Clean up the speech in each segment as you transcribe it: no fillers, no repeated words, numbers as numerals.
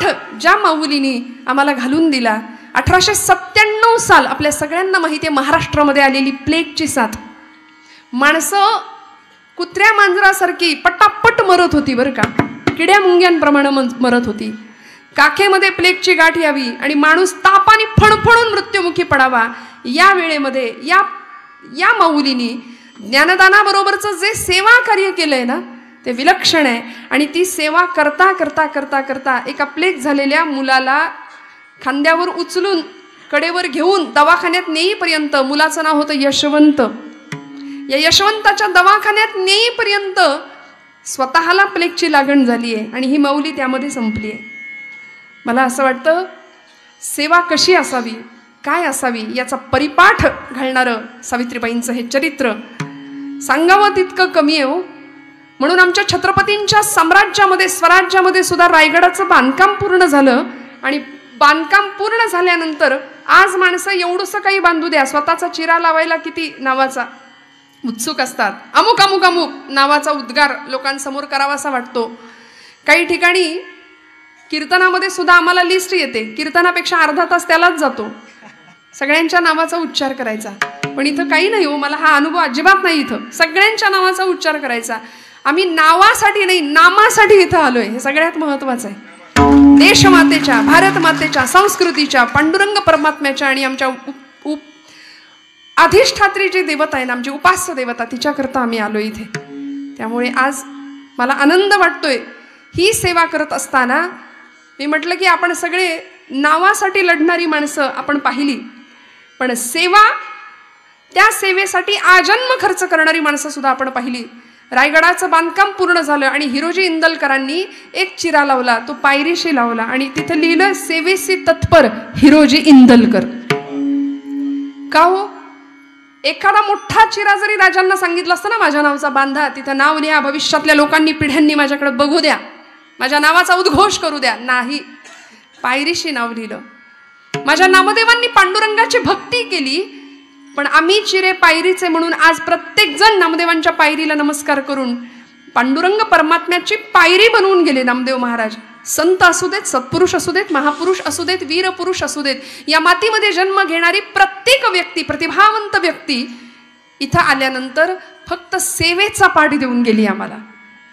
पाठ ज्या माऊलीनी आम्हाला घालून दिला, 1897 साल, आपल्या सगळ्यांना माहिती आहे महाराष्ट्रामध्ये आलेली प्लेगची साथ, माणसं कुत्र्या मांजरासारखी पटापट मरत होती बरं का, किड्या मुंग्यांप्रमाणे मरत होती. काखेमध्ये प्लेगची गाठ यावी आणि माणूस तापाने फणफणून मृत्युमुखी पडावा, या वेळेमध्ये या माऊलीनी ज्ञानदानाबरोबरचं जे सेवा कार्य केलंय ना ते विलक्षण आहे. आणि ती सेवा करता करता करता करता एका प्लेग झालेल्या मुलाला खांद्यावर उचलून कडेवर घेऊन दवाखान्यात नेईपर्यंत, मुलाचं नाव होतं यशवंत, या यशवंताच्या दवाखान्यात नेईपर्यंत स्वतःला प्लेगची लागण झाली आहे आणि ही माऊली त्यामध्ये संपली आहे. मला असं वाटतं सेवा कशी असावी, काय असावी याचा परिपाठ घालणारं सावित्रीबाईंचं हे चरित्र सांगावं तितकं कमी आहे हो. म्हणून आमच्या छत्रपतींच्या साम्राज्यामध्ये, स्वराज्यामध्ये सुद्धा रायगडाचं बांधकाम पूर्ण झालं आणि बांधकाम पूर्ण झाल्यानंतर आज माणसं एवढंसं काही बांधू द्या, स्वतःचा चिरा लावायला किती नावाचा उत्सुक असतात. अमुक अमुक अमुक नावाचा उद्गार लोकांसमोर करावासा वाटतो. काही ठिकाणी कीर्तनामध्ये सुद्धा आम्हाला लिस्ट येते, कीर्तनापेक्षा अर्धा तास त्यालाच जातो सगळ्यांच्या नावाचा उच्चार करायचा. पण इथं काही नाही हो, मला हा अनुभव अजिबात नाही. इथं सगळ्यांच्या नावाचा उच्चार करायचा. आम्ही नावासाठी नाही, नामासाठी इथं आलोय, हे सगळ्यात महत्वाचं आहे. देशमातेच्या, भारत मातेच्या, संस्कृतीच्या, पांडुरंग परमात्म्याच्या आणि आमच्या अधिष्ठात्री जी देवता आहे ना, आमची उपास्य देवता, तिच्याकरता आम्ही आलो इथे. त्यामुळे आज मला आनंद वाटतोय. ही सेवा करत असताना मी म्हटलं की आपण सगळे नावासाठी लढणारी माणसं आपण पाहिली, पण सेवा, त्या सेवेसाठी आजन्म खर्च करणारी माणसं सुद्धा आपण पाहिली. रायगडाचं बांधकाम पूर्ण झालं आणि हिरोजी इंदलकरांनी एक चिरा लावला, तो पायरीशी लावला आणि तिथं लिहिलं सेवेसी तत्पर हिरोजी इंदलकर. का हो? एखादा मोठा चिरा जरी राजांना सांगितलं असतं ना, माझ्या नावाचा बांधा, तिथं नाव लिहा, भविष्यातल्या लोकांनी, पिढ्यांनी माझ्याकडे बघू द्या, माझ्या नावाचा उद्घोष करू द्या, नाही, पायरीशी नाव लिहिलं. माझ्या नामदेवांनी पांडुरंगाची भक्ती केली, पण आम्ही चिरे पायरीचे म्हणून आज प्रत्येक जण नामदेवांच्या पायरीला नमस्कार करून पांडुरंग परमात्म्याची पायरी बनवून गेले नामदेव महाराज. संत असू देत, सत्पुरुष असू देत, महापुरुष असू देत, वीर पुरुष असू देत, या मातीमध्ये जन्म घेणारी प्रत्येक व्यक्ती, प्रतिभावंत व्यक्ती इथं आल्यानंतर फक्त सेवेचा पाठ देऊन गेली आम्हाला.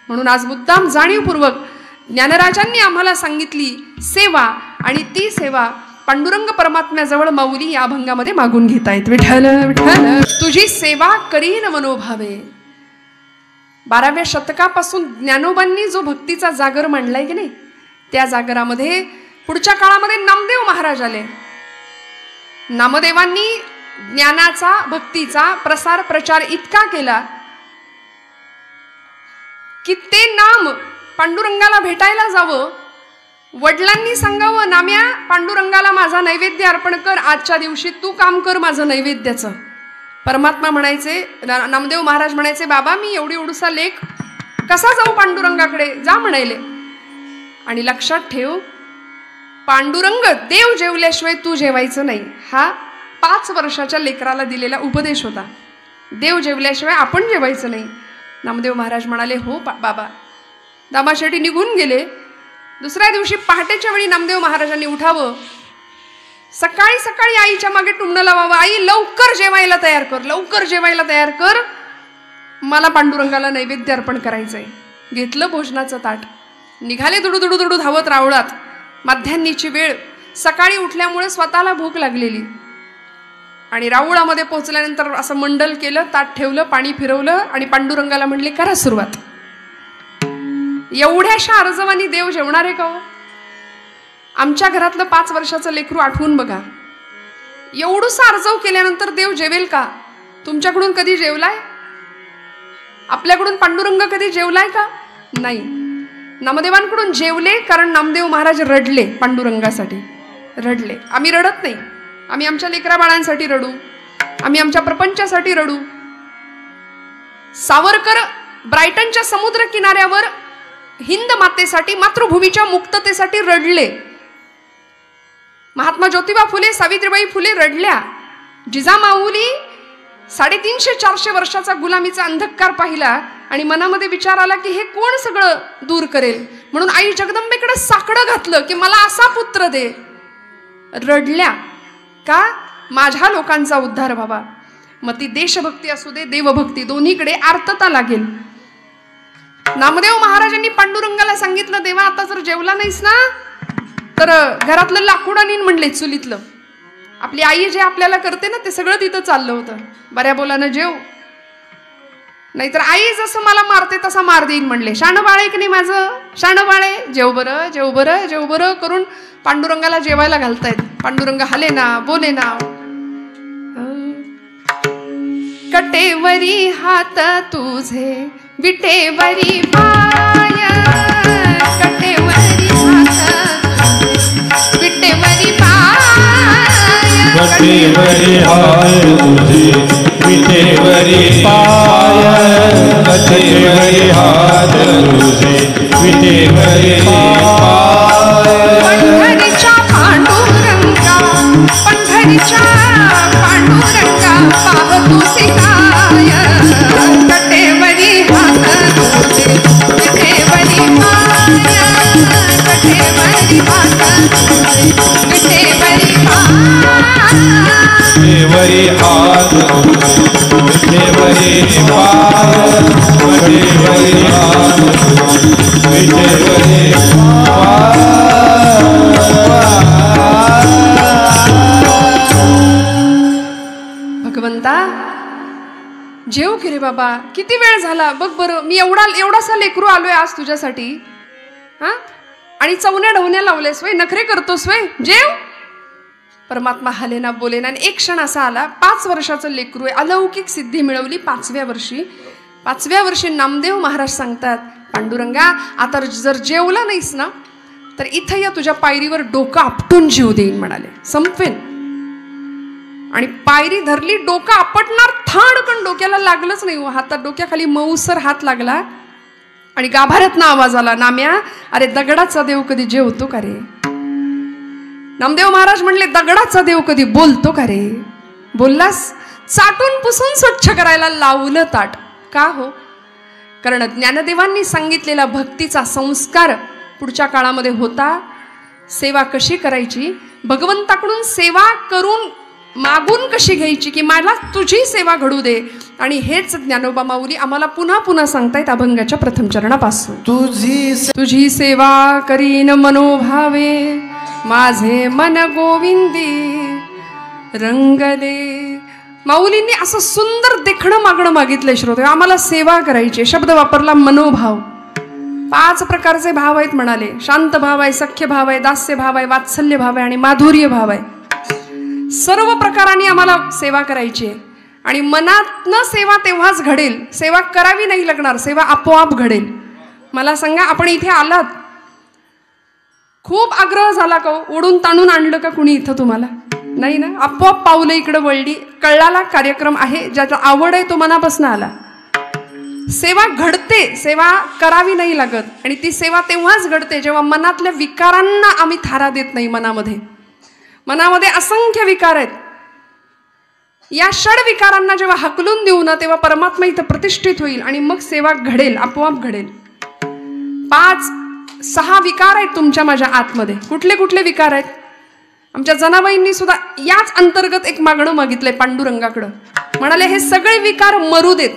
म्हणून आज मुद्दाम जाणीवपूर्वक ज्ञानराजांनी आम्हाला सांगितली सेवा, आणि ती सेवा पांडुरंग परमात्म्याजवळ माऊली या अभंगामध्ये मागून घेतायत. विठ्ठल विठ्ठल तुझी सेवा करीन मनोभावे. 12व्या शतकापासून ज्ञानोबांनी जो भक्तीचा जागर मांडलाय की नाही, त्या जागरामध्ये पुढच्या काळामध्ये नामदेव महाराज आले. नामदेवांनी ज्ञानाचा, भक्तीचा प्रसार प्रचार इतका केला की ते नाम पांडुरंगाला भेटायला जावं, वडिलांनी सांगावं, नाम्या पांडुरंगाला माझा नैवेद्य अर्पण कर, आजच्या दिवशी तू काम कर माझं नैवेद्याचं. परमात्मा म्हणायचे, नामदेव महाराज म्हणायचे, बाबा मी एवढूसा लेख कसा जाऊ पांडुरंगाकडे, जा म्हणायले. आणि लक्षात ठेव, पांडुरंग देव जेवल्याशिवाय तू जेवायचं नाही, हा 5 वर्षाच्या लेकराला दिलेला उपदेश होता. देव जेवल्याशिवाय आपण जेवायचं नाही. नामदेव महाराज म्हणाले, हो बाबा. दामाशेटी निघून गेले. दुसऱ्या दिवशी पहाटेच्या वेळी नामदेव महाराजांनी उठावं, सकाळी सकाळी आईच्या मागे टुमणं लावावं, आई लवकर जेवायला तयार कर, लवकर जेवायला तयार कर, मला पांडुरंगाला नैवेद्य अर्पण करायचंय. घेतलं भोजनाचं ताट, निघाले दुडू दुडू दुडू धावत रावळात. माध्यान्नीची वेळ, सकाळी उठल्यामुळे स्वतःला भूक लागलेली, आणि राऊळामध्ये पोहोचल्यानंतर असं मंडल केलं, ताट ठेवलं, पाणी फिरवलं आणि पांडुरंगाला म्हणले, करा सुरुवात. एवढ्याशा अर्जवानी देव जेवणार आहे का हो? आमच्या घरातलं 5 वर्षाचं लेकरू आठवून बघा, एवढंसं अर्जव केल्यानंतर देव जेवेल का? तुमच्याकडून कधी जेवलाय? आपल्याकडून पांडुरंग कधी जेवलाय का? नाही. नामदेवांकडून जेवले, कारण नामदेव महाराज रडले, पांडुरंगासाठी रडले. आम्ही रडत नाही, आम्ही आमच्या लेकरा बाळांसाठी रडू, आम्ही आमच्या प्रपंचासाठी रडू. सावरकर ब्रायटनच्या समुद्र किनाऱ्यावर हिंद मातेसाठी, मातृभूमीच्या मुक्ततेसाठी रडले. महात्मा ज्योतिबा फुले, सावित्रीबाई फुले रडल्या. जिजामाऊली 350-400 वर्षाचा गुलामीचा अंधकार पाहिला आणि मनामध्ये विचार आला की हे कोण सगळं दूर करेल, म्हणून आई जगदंबेकडे साकडं घातलं की मला असा पुत्र दे. रडल्या का? माझ्या लोकांचा उद्धार व्हावा. मग ती देशभक्ती असू दे, देवभक्ती, दोन्हीकडे आर्तता लागेल. नामदेव महाराजांनी पांडुरंगाला सांगितलं, देवा आता जर जेवला नाहीस ना तर घरातलं लाकूड आणीन म्हणले, चुलीतलं. आपली आई जे आपल्याला करते ना ते सगळं तिथं चाललं होतं. बऱ्या बोलानं जेव, नाहीतर आई जसं मला मारते तसा मार देईन म्हणले. शाणं बाळे की नाही माझं, शाणं बाळे, जेव बरं, जेव बरं, जेव बरं करून पांडुरंगाला जेवायला घालतायत. पांडुरंग हले ना, बोले ना. कटेवरी हात तुझे, विटेवरी पाय, कटेवरी हात विटेवरी पाय, कटेवरी हात तुझे, विटेवरी पाय, कटेवरी हात तुझे, विटेवरी पाय. पंढरीच्या पांडुरंगा, पंढरीच्या पांडुरंगा, पाहतो सिकाय, कटेवरी हात तुझे, विटेवरी पाय, कटेवरी हात तुझे, विटेवरी पाय. कटेवरी हात तुझे, विटेवरी पाय, कटेवरी हात तुझे, विटेवरी पाय. भगवंता जेव की रे बाबा, किती वेळ झाला बघ बरं. मी एवढासा लेकरू आलोय आज तुझ्यासाठी, हा, आणि चवण्या ढवण्या लावलेस वय, नखरे करतोस वय, जेव. परमात्मा हलेना बोलेना. आणि एक क्षण असा आला, 5 वर्षाचं लेकरू आहे, अलौकिक सिद्धी मिळवली 5व्या वर्षी. 5व्या वर्षी नामदेव महाराज सांगतात, पांडुरंगा आता जर जेवला नाहीस ना तर इथं या तुझ्या पायरीवर डोकं आपटून जीव देईन म्हणाले, संपवेन. आणि पायरी धरली, डोकं आपटणार, थाडकन डोक्याला लागलंच नाही, हातात डोक्याखाली मऊसर हात लागला आणि गाभाऱ्यातनं आवाज आला, नाम्या अरे दगडाचा देव कधी जेवतो का रे. नामदेव महाराज म्हणले, दगडाचा देव कधी बोलतो का रे. बोललास, चाटून पुसून स्वच्छ करायला लावलं ताट. का हो? कारण ज्ञानदेवांनी सांगितलेला भक्तीचा संस्कार पुढच्या काळामध्ये होता. सेवा कशी करायची, भगवंताकडून सेवा करून मागून कशी घ्यायची, की मला तुझी सेवा घडू दे. आणि हेच ज्ञानोबा माऊली आम्हाला पुन्हा पुन्हा सांगतायत अभंगाच्या प्रथम चरणापासून. तुझी सेवा करीन मनोभावे, माझे मन गोविंदी रंगले. माऊलींनी असं सुंदर देखणं मागणं मागितलंय श्रोते, आम्हाला सेवा करायची. शब्द वापरला मनोभाव. 5 प्रकारचे भाव आहेत म्हणाले. शांत भाव आहे, सख्य भाव आहे, दास्य भाव आहे, वात्सल्य भाव आहे आणि माधुर्य भाव आहे. सर्व प्रकारांनी आम्हाला सेवा करायची आहे. आणि मनातनं सेवा तेव्हाच घडेल, सेवा करावी नाही लागणार, सेवा आपोआप घडेल. मला सांगा, आपण इथे आलात, खूप आग्रह झाला का, ओढून ताणून आणलं का कुणी इथं तुम्हाला? नाही ना, आपोआप पावलं इकडं वळली, कळाला कार्यक्रम आहे, ज्याचा आवड आहे तो मनापासून आला. सेवा घडते, सेवा करावी नाही लागत. आणि ती सेवा तेव्हाच घडते जेव्हा मनातल्या विकारांना आम्ही थारा देत नाही. मनामध्ये असंख्य विकार आहेत, या षड विकारांना जेव्हा हकलून देऊ ना तेव्हा परमात्मा इथं प्रतिष्ठित होईल आणि मग सेवा घडेल, आपोआप घडेल. 5-6 विकार आहेत तुमच्या माझ्या आतमध्ये. कुठले कुठले विकार आहेत? आमच्या जनाबाईंनी सुद्धा याच अंतर्गत एक मागणं मागितलंय पांडुरंगाकडं. म्हणाले, हे सगळे विकार मरू देत.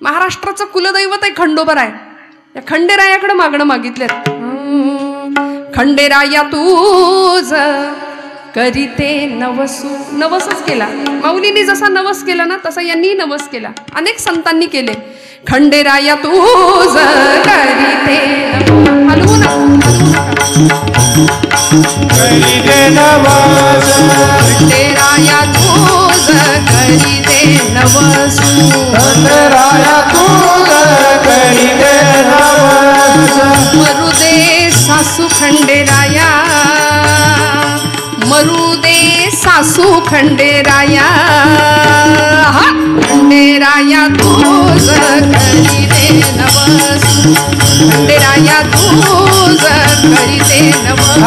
महाराष्ट्राचं कुलदैवत आहे खंडोबराय, या खंडेरायाकडे मागणं मागितलेत. खंडेराया तूज करीते नवसू. नवसच केला माऊलींनी, जसा नवस केला ना तसा यांनी नवस केला, अनेक संतांनी केले. खंडेराया तूज करीते, हलवू नका, करीते नवस, खंडेराया तूज करीते नवसू, खंडेराया तूज करीते नवस. मरुदे सासू खंडेराया, मरुदे सासू खंडेराया, खंडेराया तूज करीते नवसू, खंडेराया तूज करीते नवसू,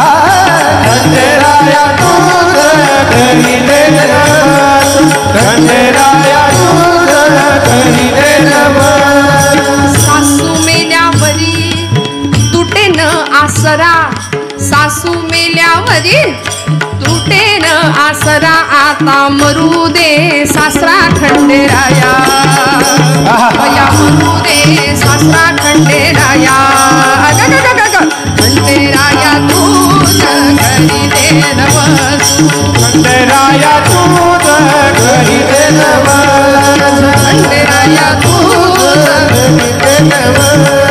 खंडेराया तूज करीते नवस, खंडेराया तूज करीते नवस. आसरा, सासू मेल्यावरी तुटेन आसरा, आता मरू दे सासरा खंडेराया, बया मरू दे सासरा खंडेराया, खंडेराया तूच घरी दे नवसू, खंडेराया तूच घरी दे नवसू, खंडेराया तूच घरी दे नवसू.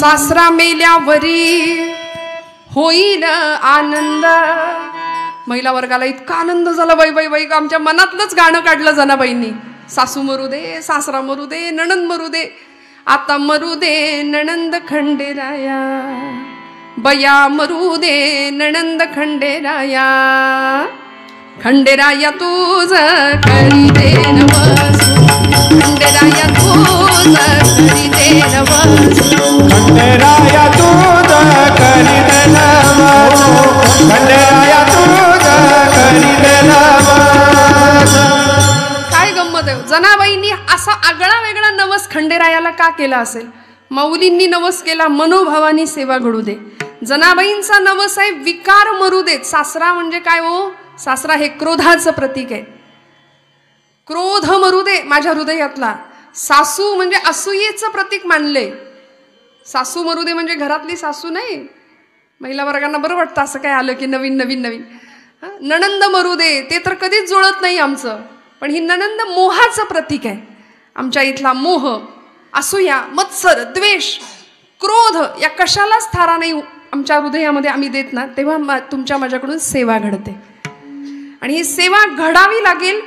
सासरा मेल्यावरी होईल आनंद. महिला वर्गाला इतका आनंद झाला, बाई बाई बाई, आमच्या मनातलंच गाणं काढलं जनाबाईंनी. सासू मरू दे, सासरा मरू दे, नणंद मरू दे, आता मरू दे नणंद खंडेराया, बया मरू दे नणंद खंडेराया, खंडेराया तूच करी दे नवसू, खंडेराया तूच करी दे नवसू, खंडेराया तूच करी दे नवसू, खंडेराया तूच करी दे नवसू. काय गंमत आहे. जनाबाईंनी असा आगळा वेगळा नवस खंडेरायाला का केला असेल? माऊलींनी नवस केला मनोभावानी सेवा घडू दे. जनाबाईंचा नवस आहे विकार मरू देत. सासरा म्हणजे काय हो? सासरा हे क्रोधाचं प्रतीक आहे. क्रोध मरू दे माझ्या हृदयातला. सासू म्हणजे असूयेचं प्रतीक मानले. सासू मरू दे म्हणजे घरातली सासू नाही. महिला वर्गांना बरं वाटतं असं काय आलं की नवीन नवीन नवीन. नणंद मरू दे ते तर कधीच जुळत नाही आमचं. पण ही नणंद मोहाचं प्रतीक आहे. आमच्या इथला मोह, असूया, मत्सर, द्वेष, क्रोध या कशालाच थारा नाही आमच्या हृदयामध्ये आम्ही देत ना, तेव्हा तुमच्या माझ्याकडून सेवा घडते. आणि ही सेवा घडावी लागेल.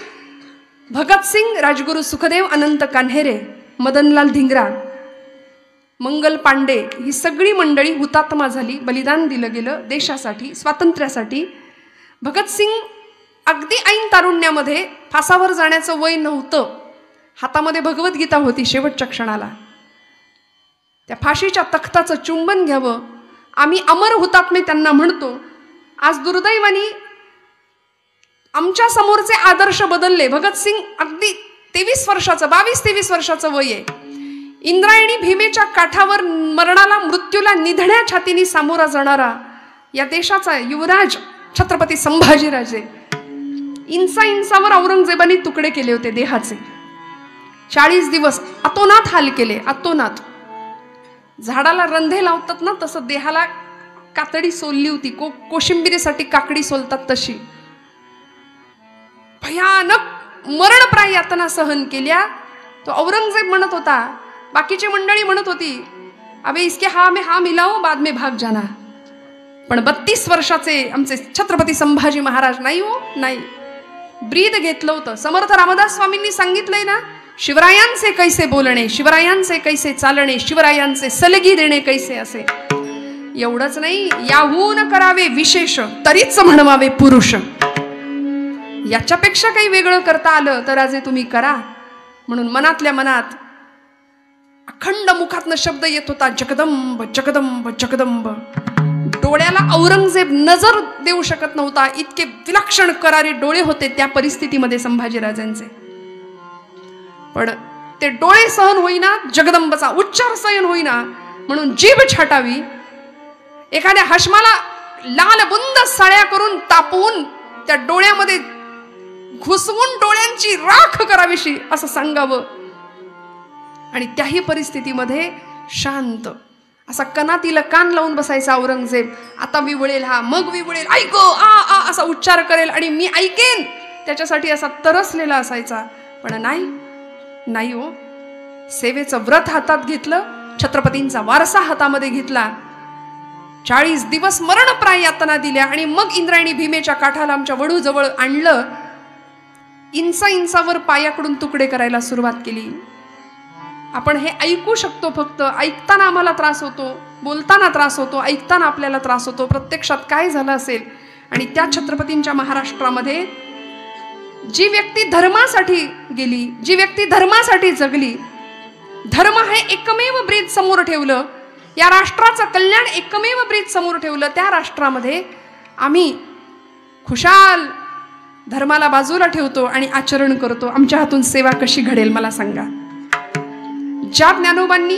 भगतसिंग, राजगुरू सुखदेव, अनंत कान्हेरे, मदनलाल धिंगरा, मंगल पांडे ही सगळी मंडळी हुतात्मा झाली. बलिदान दिलं गेलं देशासाठी, स्वातंत्र्यासाठी. भगतसिंग अगदी ऐन तारुण्यामध्ये, फासावर जाण्याचं वय नव्हतं, हातामध्ये भगवद्गीता होती शेवटच्या क्षणाला. त्या फाशीच्या तख्ताचं चुंबन घ्यावं. आम्ही अमर हुतात्मे त्यांना म्हणतो. आज दुर्दैवानी आमच्या समोरचे आदर्श बदलले. भगतसिंग अगदी 23 वर्षाचं, 22-23 वर्षाचं वय आहे. इंद्रायणी भीमेच्या काठावर मरणाला, मृत्यूला निधड्या छातीने सामोरा जाणारा या देशाचा युवराज छत्रपती संभाजीराजे. इंचावर औरंगजेबाने तुकडे केले होते देहाचे. 40 दिवस अतोनात हाल केले, अतोनात. झाडाला रंधे लावतात ना तसं देहाला कातडी सोलली होती. कोशिंबिरीसाठी काकडी सोलतात तशी. भयानक मरणप्राय यातना सहन केल्या. तो औरंगजेब म्हणत होता, बाकीची मंडळी म्हणत होती, अबे इसके हा में हा मिलाओ, बाद में भाग जाना. पण 32 वर्षाचे आमचे छत्रपती संभाजी महाराज नाही हो, नाही. ब्रीद घेतलं होतं. समर्थ रामदास स्वामींनी सांगितलंय ना, शिवरायांचे कैसे बोलणे, शिवरायांचे कैसे चालणे, शिवरायांचे सलगी देणे कैसे असे. एवढंच नाही, याहून करावे विशेष, तरीच म्हणवावे पुरुष. याच्यापेक्षा काही वेगळं करता आलं तर राजे तुम्ही करा. म्हणून मनातल्या मनात अखंड मुखातनं शब्द येत होता, जगदंब जगदंब जगदंब. डोळ्याला औरंगजेब नजर देऊ शकत नव्हता. इतके विलक्षण करारी डोळे होते त्या परिस्थितीमध्ये संभाजीराजांचे. पण ते डोळे सहन होईना, जगदंबचा उच्चार सहन होईना, म्हणून जीभ छाटावी. एखाद्या हशमाला लाल बुंद साळ्या करून तापवून त्या डोळ्यामध्ये घुसवून डोळ्यांची राख करावीशी असं सांगावं. आणि त्याही परिस्थितीमध्ये शांत असा कनातीला कान लावून बसायचा औरंगजेब. आता विवळेल हा, मग विवळेल, ऐक आ आ असा उच्चार करेल आणि मी ऐकेन त्याच्यासाठी असा तरसलेला असायचा. पण नाही हो. सेवेचं व्रत हातात घेतलं, छत्रपतींचा वारसा हातामध्ये घेतला. 40 दिवस मरणप्राय यातना दिल्या आणि मग इंद्रायणी भीमेच्या काठाला आमच्या वडूजवळ आणलं. इंचावर पायाकडून तुकडे करायला सुरुवात केली. आपण हे ऐकू शकतो, फक्त ऐकताना आम्हाला त्रास होतो, बोलताना त्रास होतो, ऐकताना आपल्याला त्रास होतो. प्रत्यक्षात काय झालं असेल. आणि त्या छत्रपतींच्या महाराष्ट्रामध्ये जी व्यक्ती धर्मासाठी गेली, जी व्यक्ती धर्मासाठी जगली, धर्म हे एकमेव ब्रीद समोर ठेवलं, या राष्ट्राचं कल्याण एकमेव ब्रीद समोर ठेवलं, त्या राष्ट्रामध्ये आम्ही खुशाल धर्माला बाजूला ठेवतो आणि आचरण करतो. आमच्या हातून सेवा कशी घडेल मला सांगा. ज्या ज्ञानोबांनी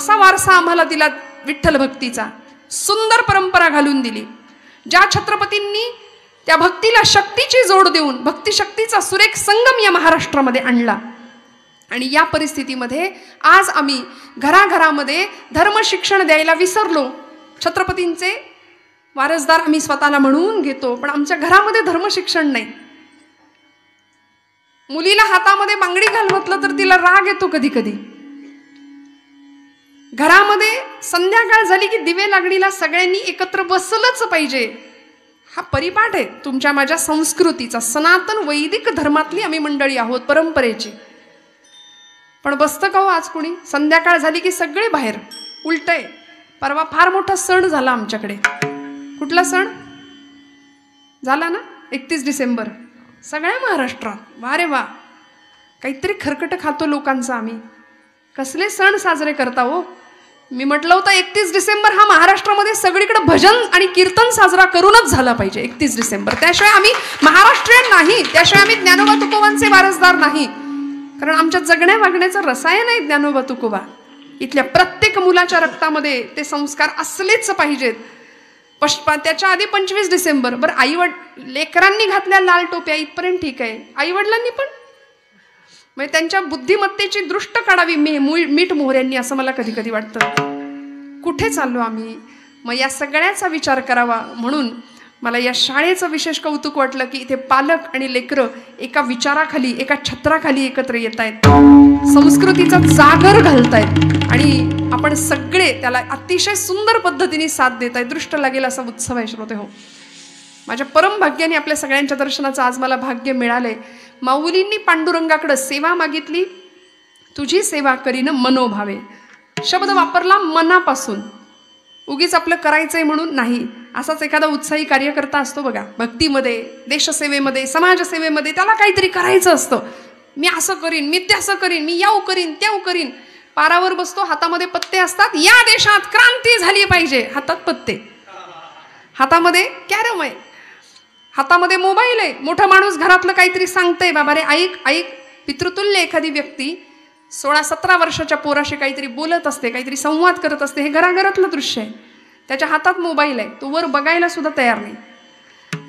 असा वारसा आम्हाला दिला विठ्ठल भक्तीचा, सुंदर परंपरा घालून दिली. ज्या छत्रपतींनी त्या भक्तीला शक्तीची जोड देऊन भक्ती शक्तीचा सुरेख संगम या महाराष्ट्रामध्ये आणला. आणि या परिस्थितीमध्ये आज आम्ही घराघरामध्ये धर्मशिक्षण द्यायला विसरलो. छत्रपतींचे वारसदार आम्ही स्वतःला म्हणून घेतो, पण आमच्या घरामध्ये धर्मशिक्षण नाही. मुलीला हातामध्ये बांगडी घालवतलं तर तिला राग येतो कधी कधी. घरामध्ये संध्याकाळ झाली की दिवे लागणीला सगळ्यांनी एकत्र बसलंच पाहिजे, हा परिपाठ आहे तुमच्या माझ्या संस्कृतीचा. सनातन वैदिक धर्मातली आम्ही मंडळी आहोत, परंपरेची. पण बसतं का हो आज कुणी? संध्याकाळ झाली की सगळे बाहेर. उलट आहे. परवा फार मोठा सण झाला आमच्याकडे. कुठला सण झाला ना? 31 डिसेंबर. सगळ्या महाराष्ट्रात वा रे वा, काहीतरी खरकट खातो लोकांचा आम्ही. कसले सण साजरे करता हो? मी म्हटलं होतं 31 डिसेंबर हा महाराष्ट्रामध्ये सगळीकडे भजन आणि कीर्तन साजरा करूनच झाला पाहिजे 31 डिसेंबर. त्याशिवाय आम्ही महाराष्ट्रीयन नाही, त्याशिवाय आम्ही ज्ञानोबा तुकोबांचे वारसदार नाही. कारण आमच्या जगण्या वागण्याचं रसायन आहे ज्ञानोबा तुकोबा. इथल्या प्रत्येक मुलाच्या रक्तामध्ये ते संस्कार असलेच पाहिजेत. त्याच्या आधी 25 डिसेंबर. बरं, लेकरांनी घातल्या लाल टोप्या इथपर्यंत ठीक आहे, आईवडिलांनी पण म्हणजे त्यांच्या बुद्धिमत्तेची दृष्ट काढावी मीठ मोहऱ्यांनी, असं मला कधी कधी वाटतं. कुठे चाललो आम्ही? मग या सगळ्याचा विचार करावा. म्हणून मला या शाळेचं विशेष कौतुक वाटलं की इथे पालक आणि लेकरं एका विचाराखाली, एका छत्राखाली एकत्र येत आहेत, संस्कृतीचा जागर घालतायत आणि आपण सगळे त्याला अतिशय सुंदर पद्धतीने साथ देत आहे. दृष्ट लागेल असा उत्सव आहे श्रोते हो. माझ्या परम भाग्याने आपल्या सगळ्यांच्या दर्शनाचं आज मला भाग्य मिळालंय. माऊलींनी पांडुरंगाकडे सेवा मागितली. तुझी सेवा करीन मनोभावे. शब्द वापरला मनापासून, उगीच आपलं करायचंय म्हणून नाही. असाच एखादा उत्साही कार्यकर्ता असतो बघा, भक्तीमध्ये, देशसेवेमध्ये, समाजसेवेमध्ये, त्याला काहीतरी करायचं असतं. मी असं करीन, मी तसं करीन, मी याव करीन, त्याव करीन. पारावर बसतो, हातामध्ये पत्ते असतात. या देशात क्रांती झाली पाहिजे, हातात पत्ते, हातामध्ये कॅरम आहे, हातामध्ये मोबाईल आहे. मोठा माणूस घरातलं काहीतरी सांगतंय, बाबा रे ऐक ऐक. पितृतुल्य एखादी व्यक्ती 16-17 वर्षाच्या पोराशी काहीतरी बोलत असते, काहीतरी संवाद करत असते. हे घराघरातलं दृश्य आहे. त्याच्या हातात मोबाईल आहे, तो वर बघायला सुद्धा तयार नाही.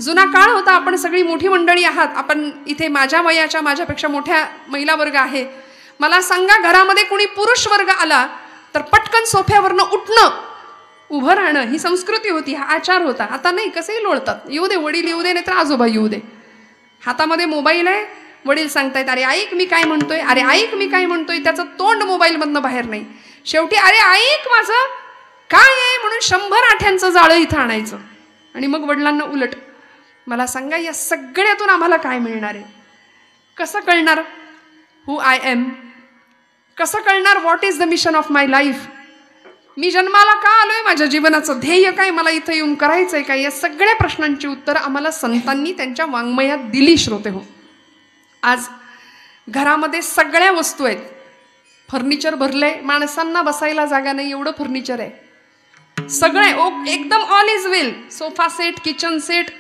जुना काळ होता. आपण सगळी मोठी मंडळी आहात. आपण इथे माझ्या वयाच्या, माझ्यापेक्षा मोठ्या महिला वर्ग आहे. मला सांगा, घरामध्ये कुणी पुरुष वर्ग आला तर पटकन सोफ्यावरनं उठणं, उभं राहणं ही संस्कृती होती, हा आचार होता. आता नाही, कसेही लोळतात. येऊ दे वडील, येऊ दे, नाही तर आजोबा येऊ दे. हातामध्ये मोबाईल आहे, वडील सांगतायत अरे ऐक मी काय म्हणतोय, अरे ऐक मी काय म्हणतोय. त्याचं तोंड मोबाईलमधनं बाहेर नाही. शेवटी अरे ऐक माझं काय आहे म्हणून 100 आठ्यांचं जाळं इथं आणायचं. आणि मग वडिलांना उलट. मला सांगा, या सगळ्यातून आम्हाला काय मिळणार आहे? कसं कळणार हू आय एम? कसं कळणार what is the mission of my life? मी जन्माला का आलोय? माझ्या जीवनाचं ध्येय काय? मला इथं येऊन करायचंय काय? या सगळ्या प्रश्नांची उत्तरं आम्हाला संतांनी त्यांच्या वाङ्मयात दिली श्रोते हो. आज घरामध्ये सगळ्या वस्तू आहेत. फर्निचर भरलंय, माणसांना बसायला जागा नाही एवढं फर्निचर आहे. सगळे एकदम all is well. Sofa set, kitchen set.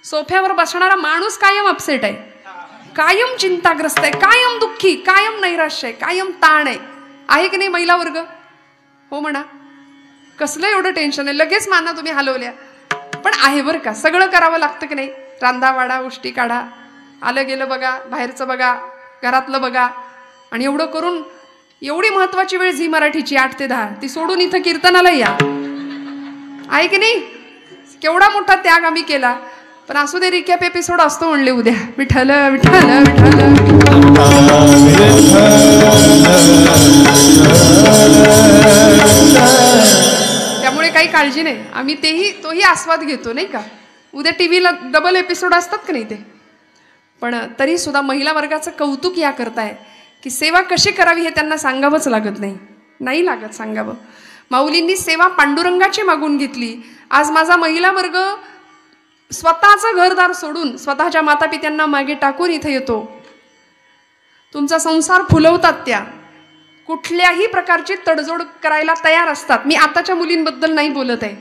सोफ्यावर बसणारा माणूस कायम अपसेट आहे, कायम चिंताग्रस्त आहे, कायम दुःखी, कायम नैराश्य आहे, कायम ताण आहे की नाही महिला वर्ग? हो म्हणा. कसलं एवढं टेन्शन आहे? लगेच माना तुम्ही हलवल्या. पण आहे बरं का, सगळं करावं लागतं की नाही? रांधावाडा, उष्टी काढा, आलं गेलं बघा, बाहेरचं बघा, घरातलं बघा. आणि एवढं करून एवढी महत्वाची वेळ झी मराठीची 8 ते 10 ती सोडून इथं कीर्तनाला या, आहे की नाही? केवढा मोठा त्याग आम्ही केला. पण असू दे, रिकॅप एपिसोड असतो म्हणले उद्या. विठ्ठल विठ्ठल विठ्ठल. त्यामुळे काही काळजी नाही, आम्ही तोही आस्वाद घेतो नाही का. उद्या टीव्हीला डबल एपिसोड असतात का नाही ते. पण तरी सुद्धा महिला वर्गाचं कौतुक या करताय की सेवा कशी करावी हे त्यांना सांगावंच लागत नाही. नाही लागत सांगावं. माऊलींनी सेवा पांडुरंगाची मागून घेतली. आज माझा महिला वर्ग स्वतःचं घरदार सोडून, स्वतःच्या मातापित्यांना मागे टाकून इथं येतो. तुमचा संसार फुलवतात त्या. कुठल्याही प्रकारची तडजोड करायला तयार असतात. मी आताच्या मुलींबद्दल नाही बोलत आहे,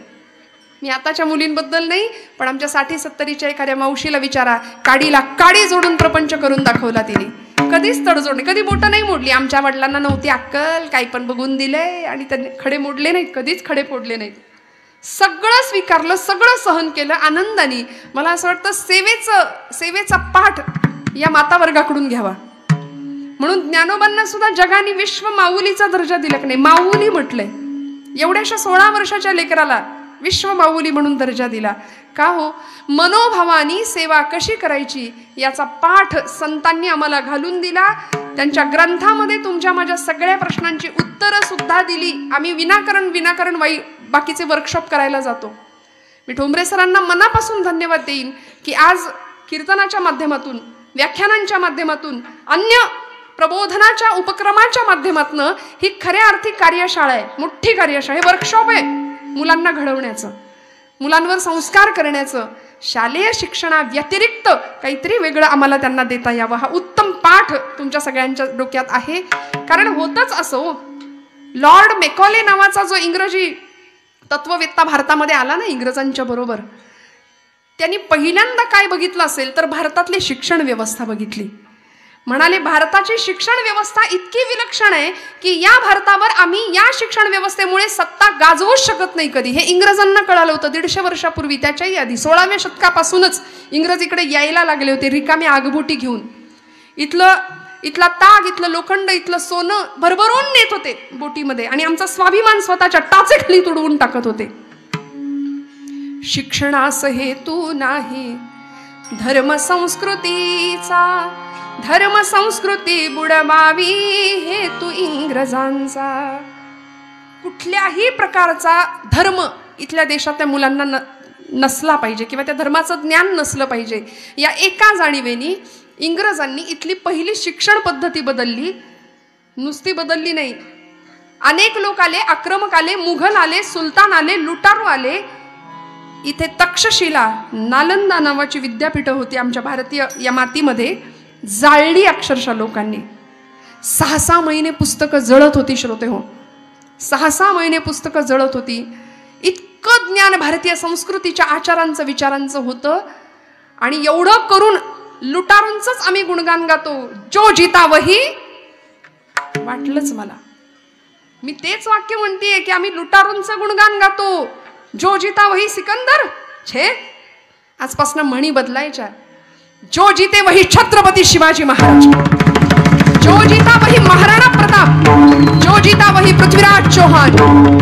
मी आताच्या मुलींबद्दल नाही. पण आमच्या 60-70च्या एखाद्या मावशीला विचारा, काडीला काडी जोडून प्रपंच करून दाखवला तिने. कधीच तडजोड नाही, कधी बोटं नाही मोडली. आमच्या वडिलांना नव्हती अक्कल, काही पण बघून दिलंय आणि त्यांनी खडे मोडले नाहीत, कधीच खडे फोडले नाहीत. सगळं स्वीकारलं, सगळं सहन केलं आनंदाने. मला असं वाटतं सेवेचा पाठ या मातावर्गाकडून घ्यावा. म्हणून ज्ञानोबांना सुद्धा जगाने विश्व माऊलीचा दर्जा दिला की नाही, माऊली म्हटलंय. एवढ्याशा 16 वर्षाच्या लेकराला विश्व माऊली म्हणून दर्जा दिला. का हो? मनोभावानी सेवा कशी करायची याचा पाठ संतांनी आम्हाला घालून दिला. त्यांच्या ग्रंथामध्ये तुमच्या माझ्या सगळ्या प्रश्नांची उत्तरं सुद्धा दिली. आम्ही विनाकारण बाकीचे वर्कशॉप करायला जातो. मी ठोंबरे सरांना मनापासून धन्यवाद देईन की आज कीर्तनाच्या माध्यमातून, व्याख्यानांच्या माध्यमातून, अन्य प्रबोधनाच्या उपक्रमाच्या माध्यमातून ही खऱ्या अर्थी कार्यशाळा आहे, मोठी कार्यशाळा, हे वर्कशॉप आहे मुलांना घडवण्याचं, मुलांवर संस्कार करण्याचं. शालेय शिक्षणा व्यतिरिक्त काहीतरी वेगळं आम्हाला त्यांना देता यावं, हा उत्तम पाठ तुमच्या सगळ्यांच्या डोक्यात आहे. कारण होतच असो, लॉर्ड मेकॉले नावाचा जो इंग्रजी तत्ववेत्ता भारतामध्ये आला ना इंग्रजांच्या बरोबर, त्यांनी पहिल्यांदा काय बघितलं असेल तर भारतातली शिक्षण व्यवस्था बघितली. म्हणाले भारताची शिक्षण व्यवस्था इतकी विलक्षण आहे की या भारतावर आम्ही या शिक्षण व्यवस्थेमुळे सत्ता गाजवूच शकत नाही कधी. हे इंग्रजांना कळालं होतं 150 वर्षापूर्वी. त्याच्याही आधी 16व्या शतकापासूनच इंग्रज इकडे यायला लागले होते रिकामी आगबोटी घेऊन. इथला ताग, इथलं लोखंड, इथलं सोनं भरभरून नेत होते बोटीमध्ये आणि आमचा स्वाभिमान स्वतःच्या टाचेखाली तुडवून टाकत होते. शिक्षणास हेतू नाही धर्म संस्कृती बुडवावी हेतू इंग्रजांचा. कुठल्याही प्रकारचा धर्म इथल्या देशातल्या मुलांना नसला पाहिजे किंवा त्या धर्माचं ज्ञान नसलं पाहिजे, या एका जाणीवेनी इंग्रजांनी इथली पहिली शिक्षण पद्धती बदलली. नुसती बदलली नाही, अनेक लोक आले, आक्रमक आले, मुघल आले, सुलतान आले, लुटारू आले. इथे तक्षशिला, नालंदा नावाची विद्यापीठं होती आमच्या भारतीय या मातीमध्ये, जाळली अक्षरशः लोकांनी. 6-6 महिने पुस्तकं जळत होती श्रोते हो, 6-6 महिने पुस्तकं जळत होती. इतकं ज्ञान भारतीय संस्कृतीच्या आचारांचं विचारांचं होतं. आणि एवढं करून लुटारूंचंच आम्ही गुणगान गातो, जो जिता वही. वाटलंच मला, मी तेच वाक्य म्हणतेय की आम्ही लुटारूंचं गुणगान गातो, जो जिता वही सिकंदर. छे, आजपासून म्हणी बदलायच्या. जो जीते वही छत्रपती शिवाजी महाराज, जो जीता वही महाराणा प्रताप, जो जीता वही पृथ्वीराज चौहान,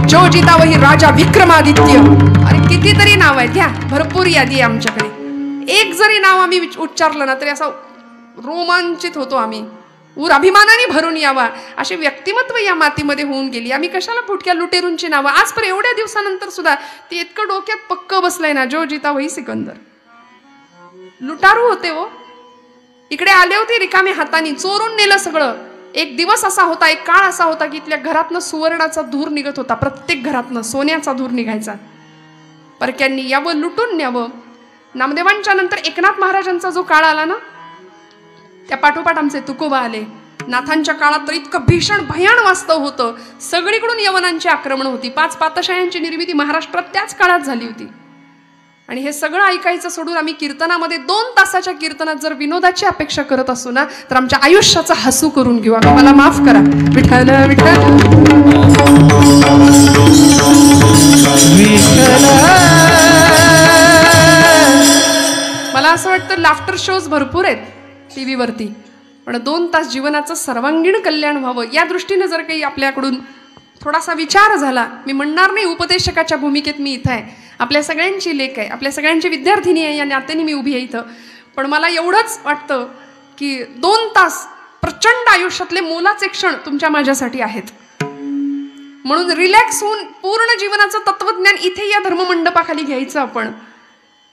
जो जीता वही राजा विक्रमादित्य. अरे कितीतरी नाव आहेत, घ्या, भरपूर यादी आहे आमच्याकडे. एक जरी नाव आम्ही उच्चारलं ना तरी असं रोमांचित होतो आम्ही. अभिमानाने भरून यावा अशी व्यक्तिमत्व या मातीमध्ये होऊन गेली. आम्ही कशाला फुटक्या लुटेरूंची नावं आज पर एवढ्या दिवसानंतर सुद्धा ते इतकं डोक्यात पक्क बसलंय ना, जो जीता वही सिकंदर. लुटारू होते हो, इकडे आले होते रिकामी हातानी, चोरून नेलं सगळं. एक दिवस असा होता, एक काळ असा होता की इथल्या घरातनं सुवर्णाचा धूर निघत होता, प्रत्येक घरातनं सोन्याचा धूर निघायचा. परक्यांनी यावं, लुटून न्यावं. नामदेवांच्या नंतर एकनाथ महाराजांचा जो काळ आला ना, त्या पाठोपाठ आमचे तुकोबा आले. नाथांच्या काळात तर इतकं भीषण भयान वास्तव होतं, सगळीकडून यवनांची आक्रमण होती. 5 पातशायांची निर्मिती महाराष्ट्रात त्याच काळात झाली होती. आणि हे सगळं ऐकायचं सोडून आम्ही कीर्तनामध्ये 2 तासाच्या कीर्तनात जर विनोदाची अपेक्षा करत असू ना तर आमच्या आयुष्याचा हसू करून घेऊ आम्ही. मला माफ करा. विठ्ठल विठ्ठल मला असं वाटतं लाफ्टर शोज भरपूर आहेत TV वरती, पण 2 तास जीवनाचं सर्वांगीण कल्याण व्हावं या दृष्टीने जर काही आपल्याकडून थोडासा विचार झाला. मी म्हणणार नाही उपदेशकाच्या भूमिकेत मी इथं आहे, आपल्या सगळ्यांची लेख आहे, आपल्या सगळ्यांची विद्यार्थिनी आहे, या नात्याने मी उभी आहे इथं. पण मला एवढंच वाटतं की 2 तास प्रचंड आयुष्यातले मोलाचे क्षण तुमच्या माझ्यासाठी आहेत. म्हणून रिलॅक्स होऊन पूर्ण जीवनाचं तत्वज्ञान इथे या धर्ममंडपाखाली घ्यायचं आपण.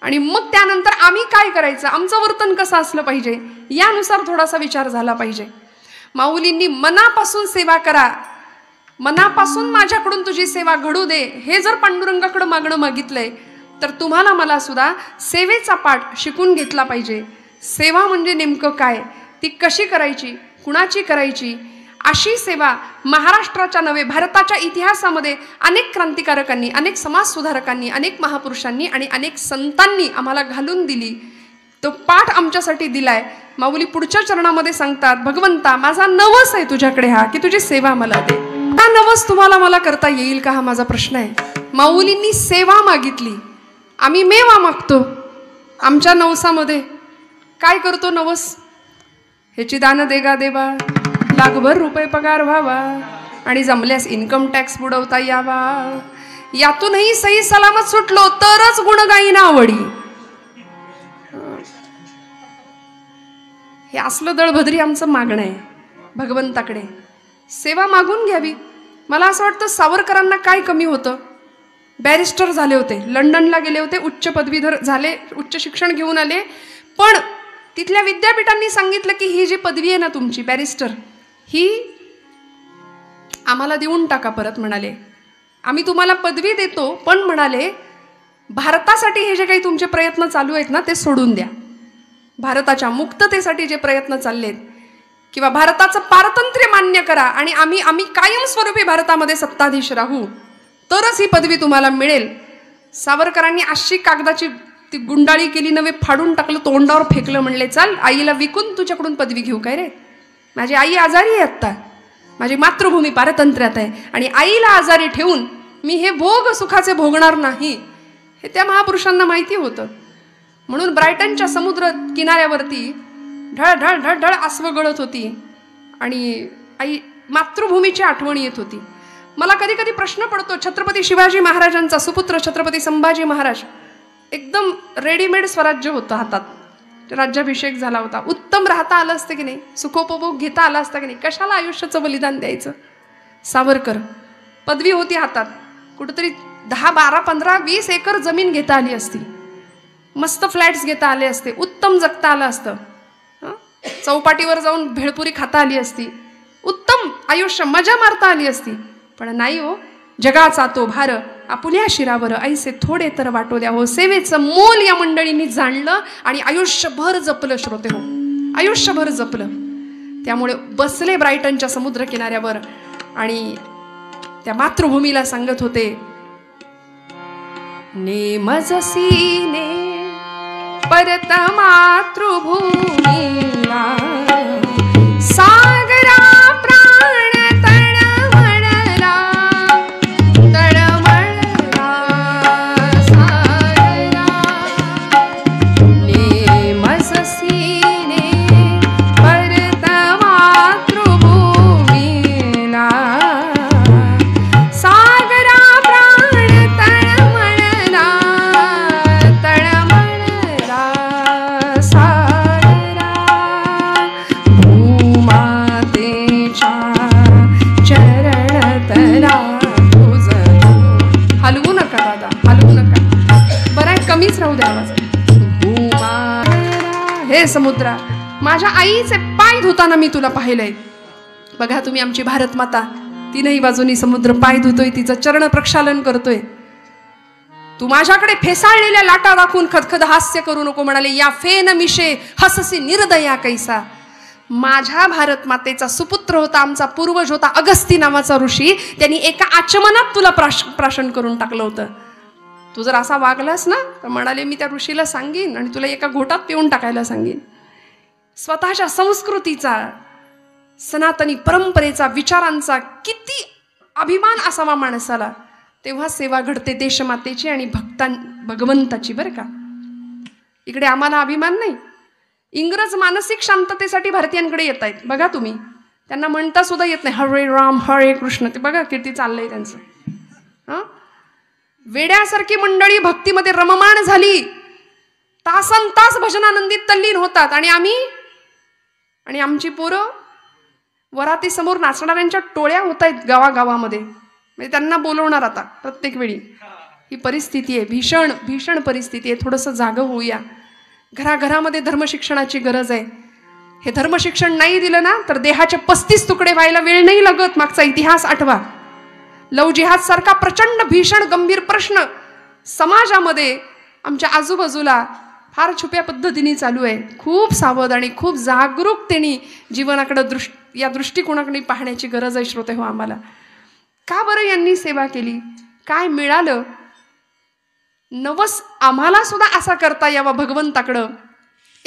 आणि मग त्यानंतर आम्ही काय करायचं, आमचं वर्तन कसं असलं पाहिजे यानुसार थोडासा विचार झाला पाहिजे. माऊलींनी मनापासून सेवा करा, मनापासून माझ्याकडून तुझी सेवा घडू दे, हे जर पांडुरंगाकडे मागणं मागितलंय तर तुम्हाला मला सुद्धा सेवेचा पाठ शिकून घेतला पाहिजे. सेवा म्हणजे नेमकं काय, ती कशी करायची, कुणाची करायची, अशी सेवा महाराष्ट्राच्या नव्हे भारताच्या इतिहासामध्ये अनेक क्रांतिकारकांनी, अनेक समाजसुधारकांनी, अनेक महापुरुषांनी आणि अनेक संतांनी आम्हाला घालून दिली. तो पाठ आमच्यासाठी दिलाय. माऊली पुढच्या चरणामध्ये सांगतात, भगवंता माझा नवस आहे तुझ्याकडे हा, की तुझी सेवा मला दे. हा नवस तुम्हाला मला करता येईल का, हा माझा प्रश्न आहे. माऊलींनी सेवा मागितली. आम्ही मेवा मागतो. आमच्या नवसामध्ये काय करतो नवस, ह्याची दान देगा देवा, लाखभर रुपये पगार व्हावा आणि जमल्यास इन्कम टॅक्स बुडवता यावा. यातूनही सही सलामत सुटलो तरच गुणगायीना आवडी. हे असलं दळभद्री आमचं मागणं आहे भगवंताकडे. सेवा मागून घ्यावी. मला असं वाटतं सावरकरांना काय कमी होतं. बॅरिस्टर झाले होते, लंडनला गेले होते, उच्च पदवीधर झाले, उच्च शिक्षण घेऊन आले. पण तिथल्या विद्यापीठांनी सांगितलं की ही जी पदवी आहे ना तुमची बॅरिस्टर, ही आम्हाला देऊन टाका परत. म्हणाले आम्ही तुम्हाला पदवी देतो, पण म्हणाले भारतासाठी हे जे काही तुमचे प्रयत्न चालू आहेत ना ते सोडून द्या. भारताच्या मुक्ततेसाठी जे प्रयत्न चाललेत किंवा भारताचं पारतंत्र्य मान्य करा आणि आम्ही कायमस्वरूपी भारतामध्ये सत्ताधीश राहू, तरच ही पदवी तुम्हाला मिळेल. सावरकरांनी अशी कागदाची ती गुंडाळी केली, नवे फाडून टाकलं, तोंडावर फेकलं. म्हणले चाल आईला विकून तुझ्याकडून पदवी घेऊ काय रे. माझी आई आजारी आहे आत्ता, माझी मातृभूमी पारतंत्र्यात आहे आणि आईला आजारी ठेवून मी हे भोग सुखाचे भोगणार नाही, हे त्या महापुरुषांना माहिती होतं. म्हणून ब्रायटनच्या समुद्र किनाऱ्यावरती ढळ ढळ ढळ ढळ आसवं गळत होती आणि आई मातृभूमीची आठवण येत होती. मला कधी कधी प्रश्न पडतो, छत्रपती शिवाजी महाराजांचा सुपुत्र छत्रपती संभाजी महाराज, एकदम रेडीमेड स्वराज्य होतं हातात, राज्याभिषेक झाला होता, उत्तम राहता आलं असतं की नाही, सुखोपभोग घेता आला असता की नाही, कशाला आयुष्याचं बलिदान द्यायचं. सावरकर पदवी होती हातात, कुठंतरी 10, 12, 15, 20 एकर जमीन घेता आली असती, मस्त फ्लॅट्स घेता आले असते, उत्तम जगता आलं असतं, चौपाटीवर जाऊन भेळपुरी खाता आली असती, उत्तम आयुष्य मजा मारता आली असती. पण नाही हो, जगाचा तो भार आपुल्या शिरावर ऐसे थोडे तर वाटो द्या हो. सेवेचं मोल या मंडळींनी जाणलं आणि आयुष्यभर जपलं. श्रोते हो, आयुष्यभर जपलं. त्यामुळे बसले ब्रायटनच्या समुद्र किनाऱ्यावर आणि त्या मातृभूमीला सांगत होते, नेमजसीने परत मातृभूमीला, सागरा प्राण तळमळला, तळमळला सागरा. नेमजसीने परत मातृभूमीला, सागरा प्राण तळमळला, तळमळला सागरा. भूमातेच्या चरणतला तुझ. हलवू नका दादा, हलवू नका. बरं आहे, कमीच राहू द्या आवाज. भूमा हे समुद्रा, माझ्या आईचे पाय धुताना मी तुला पाहिलंय. बघा तुम्ही आमची भारत माता, तीनही बाजूनी समुद्र पाय धुतोय, तिचं चरण प्रक्षालन करतोय. तू माझ्याकडे फेसाळलेल्या लाटा दाखवून खदखद हास्य करू नको. म्हणाले या फेन मिशे हससी निर्दया कैसा. माझ्या भारत मातेचा सुपुत्र होता, आमचा पूर्वज होता अगस्ती नावाचा ऋषी, त्यांनी एका आचमनात तुला प्राशन करून टाकलं होतं. तू जर असा वागलास ना तर म्हणाले मी त्या ऋषीला सांगेन आणि तुला एका घोटात पिऊन टाकायला सांगेन. स्वतःच्या संस्कृतीचा, सनातनी परंपरेचा, विचारांचा किती अभिमान असावा माणसाला, तेव्हा सेवा घडते देशमातेची आणि भगवंताची. बरं का, इकडे आम्हाला अभिमान नाही. इंग्रज मानसिक शांततेसाठी भारतीयांकडे येत आहेत. बघा तुम्ही, त्यांना म्हणता सुद्धा येत नाही हरे राम हरे कृष्ण. ते बघा किती चाललंय त्यांचं. वेड्यासारखी मंडळी भक्तीमध्ये रममाण झाली, तासन तास भजनानंदीत तल्लीन होतात आणि आमची पोरं वराती समोर नाचणाऱ्यांच्या टोळ्या होत आहेत गावागावामध्ये. म्हणजे त्यांना बोलवणार आता प्रत्येक वेळी. ही परिस्थिती आहे, भीषण भीषण परिस्थिती आहे. थोडंसं जागं होऊया. घराघरामध्ये धर्मशिक्षणाची गरज आहे. हे धर्मशिक्षण नाही दिलं ना तर देहाचे 35 तुकडे व्हायला वेळ नाही लागत. मागचा इतिहास आठवा. लव जिहाद सारखा प्रचंड भीषण गंभीर प्रश्न समाजामध्ये आमच्या आजूबाजूला फार छुप्या पद्धतीने चालू आहे. खूप सावध आणि खूप जागरूकतेने जीवनाकडे या दृष्टिकोनाकडे पाहण्याची गरज आहे श्रोते हो आम्हाला. का बरं यांनी सेवा केली, काय मिळालं? नवस आम्हाला सुद्धा असा करता यावा भगवंताकडं.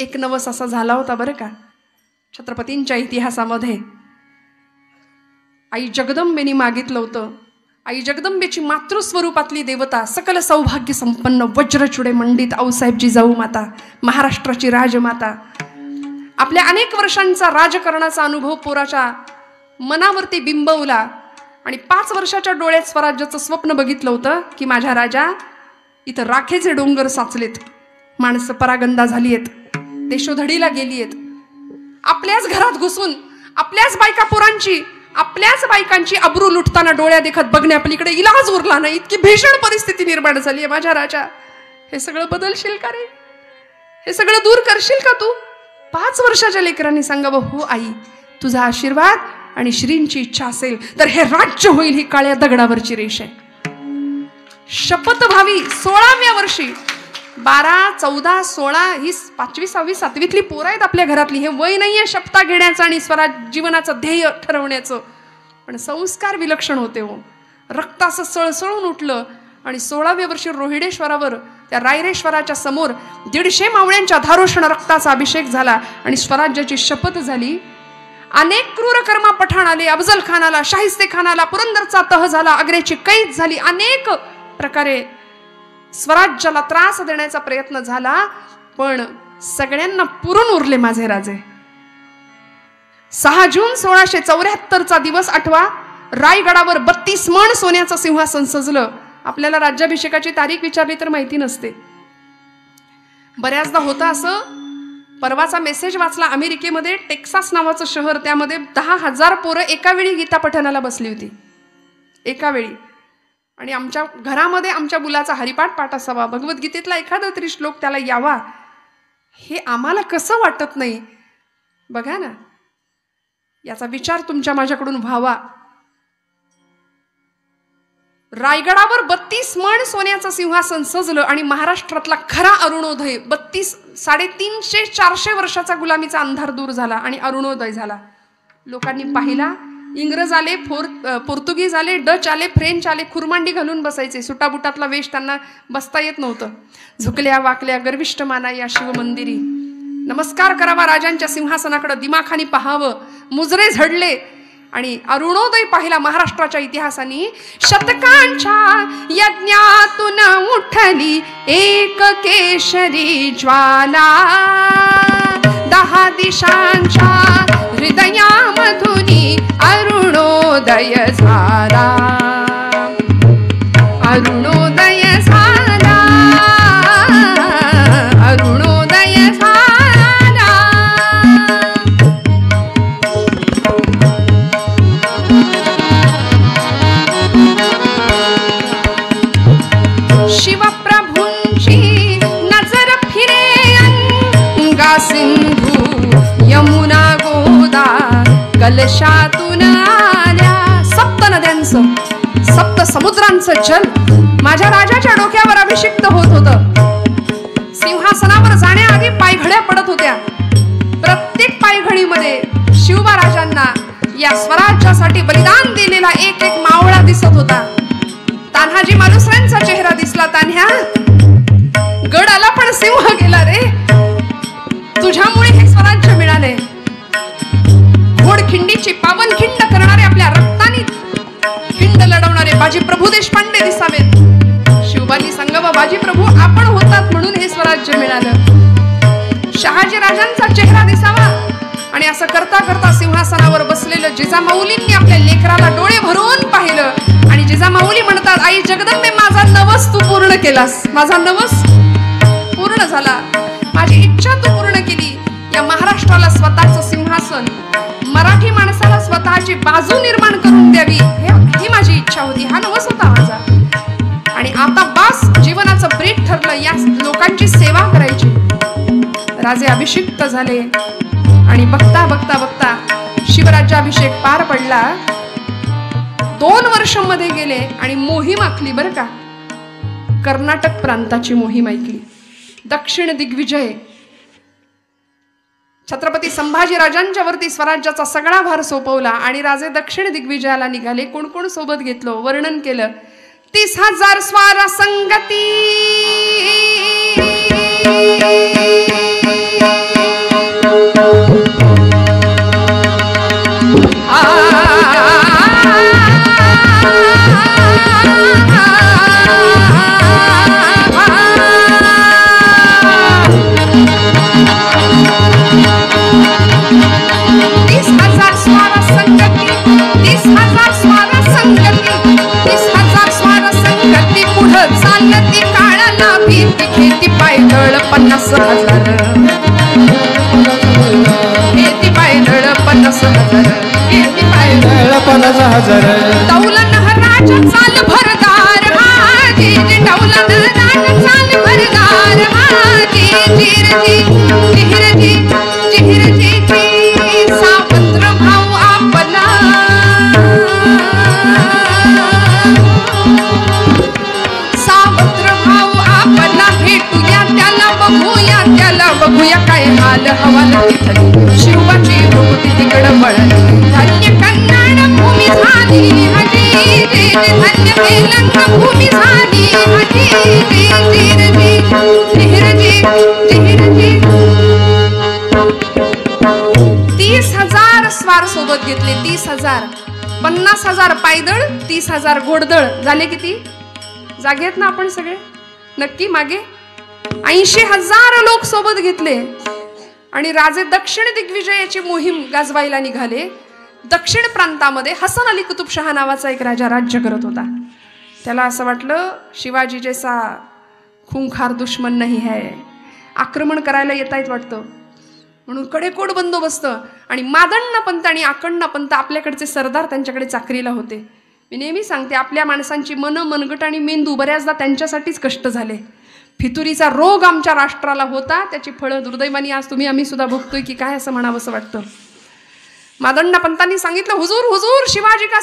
एक नवस असा झाला होता बरं का छत्रपतींच्या इतिहासामध्ये. आई जगदंबेनी मागितलं होतं. आई जगदंबेची मातृस्वरूपातली देवता, सकल सौभाग्य संपन्न वज्रचुडे मंडित आऊसाहेबजी जाऊ माता, महाराष्ट्राची राजमाता, आपल्या अनेक वर्षांचा राजकारणाचा अनुभव पोराच्या मनावरती बिंबवला आणि 5 वर्षाच्या डोळ्यात स्वराज्याचं स्वप्न बघितलं होतं की माझ्या राजा इथं राखेचे डोंगर साचलेत, माणसं परागंदा झाली आहेत, देशोधडीला गेली आहेत, आपल्याच घरात घुसून आपल्याच बायकांची अब्रू लुटताना डोळ्या देखत बघणे आपलीकडे इलाज उरला नाही, इतकी भीषण परिस्थिती निर्माण झाली आहे. माझ्या राजा हे सगळं बदलशील का रे? हे सगळं दूर करशील का तू? 5 वर्षाच्या लेकरांनी सांगावं, हो आई, तुझा आशीर्वाद आणि श्रींची इच्छा असेल तर हे राज्य होईल, ही काळ्या दगडावरची रेष आहे. शपथ व्हावी. 16व्या वर्षी 12, 14, 16 ही 5वी, 6वी, 7वीतली पोरं आहेत आपल्या घरातली. हे वय नाहीये शपथा घेण्याचं आणि स्वराज जीवनाचं ध्येय ठरवण्याचं, पण संस्कार विलक्षण होते हो. रक्त असं सळसळून उठलं आणि 16व्या वर्षी रोहिडेश्वरावर त्या रायरेश्वराच्या समोर 150 मावळ्यांच्या धारोष्ण रक्ताचा अभिषेक झाला आणि स्वराज्याची शपथ झाली. अनेक क्रूर कर्मा पठाण आले, अफजल खानाला, शाहिस्ते खानाला, पुरंदरचा तह झाला, आग्र्याची कैद झाली, अनेक प्रकारे स्वराज्याला त्रास देण्याचा प्रयत्न झाला, पण सगळ्यांना पुरून उरले माझे राजे. 6 जून 1674चा दिवस आठवा. रायगडावर 32 मण सोन्याचं सिंहासन सजलं. आपल्याला राज्याभिषेकाची तारीख विचारली तर माहिती नसते. बऱ्याचदा होतं असं. परवाचा मेसेज वाचला, अमेरिकेमध्ये टेक्सास नावाचं शहर, त्यामध्ये 10,000 पोरं एका वेळी गीता पठणाला बसली होती, एका वेळी. आणि आमच्या घरामध्ये आमच्या मुलाचा हरिपाठ पाठ असावा, भगवद्गीतेतला एखादा तरी श्लोक त्याला यावा, हे आम्हाला कसं वाटत नाही बघा ना. याचा विचार तुमच्या माझ्याकडून व्हावा. रायगडावर 32 मण सोन्याचं सिंहासन सजलं आणि महाराष्ट्रातला खरा अरुणोदय, 350-400 वर्षाचा गुलामीचा अंधार दूर झाला आणि अरुणोदय झाला. लोकांनी पाहिला. इंग्रज आले, पोर्तुगीज आले, डच आले, फ्रेंच आले, खुरमांडी घालून बसायचे. सुटाबुटातला वेश त्यांना बसता येत नव्हतं. झुकल्या वाकल्या, गर्विष्ठ माना या शिवमंदिरी, नमस्कार करावा राजांच्या सिंहासनाकडे, दिमाखानी पाहावं, मुजरे झडले आणि अरुणोदय पाहिला. महाराष्ट्राच्या इतिहासाने शतकांच्या यज्ञातून उठली एक केशरी ज्वाला, 10 दिशांच्या हृदयामधुनी अरुणोदय झाला, अरुणोदय झाला, अरुणोदय झाला. शिवप्रभूंची नजर फिरे अंगा सिंधू यमुना गोदा कलशातून आल्या. 7 नद्यांचं, 7 समुद्रांचं जल माझ्या राजाच्या डोक्यावर अभिषिक्त होत होतं. सिंहासनावर जाण्याआधी पायघड्या पडत होत्या. प्रत्येक पायघडीमध्ये शिवबा राजांना या स्वराज्यासाठी बलिदान दिलेला एक एक मावळा दिसत होता. तान्हाजी मालुसऱ्यांचा चेहरा दिसला. तान्ह्या, गड आला पण सिंह गेला रे, तुझ्यामुळे हे स्वराज्य मिळाले. घोडखिंडीची पावन खिंड करणारे, आपल्या रक्ताने खिंड लढवणारे बाजी प्रभू देशपांडे दिसावेत. शिवबांनी सांगावं, बाजी प्रभू आपण होतात म्हणून हे स्वराज्य मिळालं. शहाजी राजांचा चेहरा दिसावा. आणि असं करता करता सिंहासनावर बसलेलं जिजामाऊलींनी आपल्या लेकराला डोळे भरून पाहिलं आणि जिजामाऊली म्हणतात, आई जगदंबे, माझा नवस तू पूर्ण केलास, माझा नवस पूर्ण झाला, माझी इच्छा तू पूर्ण केली. या महाराष्ट्राला स्वतःचं सिंहासन, मराठी माणसाला स्वतःची बाजू निर्माण करून द्यावी, ही माझी इच्छा होती, हा नवस होता माझा. आणि आता बास, जीवनाचं ब्रीद ठरलं, या लोकांची सेवा करायची. राजे अभिषिक्त झाले आणि बघता बघता बघता शिवराज्याभिषेक पार पडला. 2 वर्ष मध्ये गेले आणि मोहीम आखली बरं का. कर्नाटक प्रांताची मोहीम ऐकली. दक्षिण दिग्विजय. छत्रपती संभाजी राजांच्या वरती स्वराज्याचा सगळा भार सोपवला आणि राजे दक्षिण दिग्विजयाला निघाले. कोण कोण सोबत घेतलं वर्णन केलं. 30,000 स्वार संगती, चालती काळाला भीती खेती पायदळ 50,000 खेती पायदळ 50,000 खेती पायदळ 50,000 दौलन राजा चाल भरदार हाजी दौलन राजा चाल भरदार हाजी जिरजी जिरजी जिरजी सावत्र भाऊ आपला सावत्र भाऊ आपला भेटूया त्याला बघूया काय हाल हवाल तिथली शिवाची भूती तिकडं वळली धन्य कन्नड भूमी झाली हजी धन्य तेलंगा भूमी झाली हजी जिरजी जिरजी जिरजी 30,000 स्वार सोबत घेतले 30,000 50,000 पायदळ 30,000 घोडदळ झाले किती जागेत ना आपण सगळे नक्की मागे 80,000 लोक सोबत घेतले आणि राजे दक्षिण दिग्विजयाची मोहीम गाजवायला निघाले. दक्षिण प्रांतामध्ये हसन अली कुतुबशहा नावाचा एक राजा राज्य करत होता. त्याला असं वाटलं शिवाजी जैसा खूंखार दुश्मन नाही है, आक्रमण करायला येत आहेत वाटतं, म्हणून कडेकोट बंदोबस्त. आणि मादण्ण पंत आणि आकण्ण पंत आपल्याकडचे सरदार त्यांच्याकडे चाकरीला होते. मी नेहमी सांगते आपल्या माणसांची मनगट आणि मेंदू बऱ्याचदा त्यांच्यासाठीच कष्ट झाले. फितुरीचा रोग आमच्या राष्ट्राला होता, त्याची फळं दुर्दैवानी आज आम्ही सुद्धा भोगतोय की काय असं म्हणावं असं वाटतं. मादण्ण पंतांनी सांगितलं हुजूर हुजूर शिवाजी का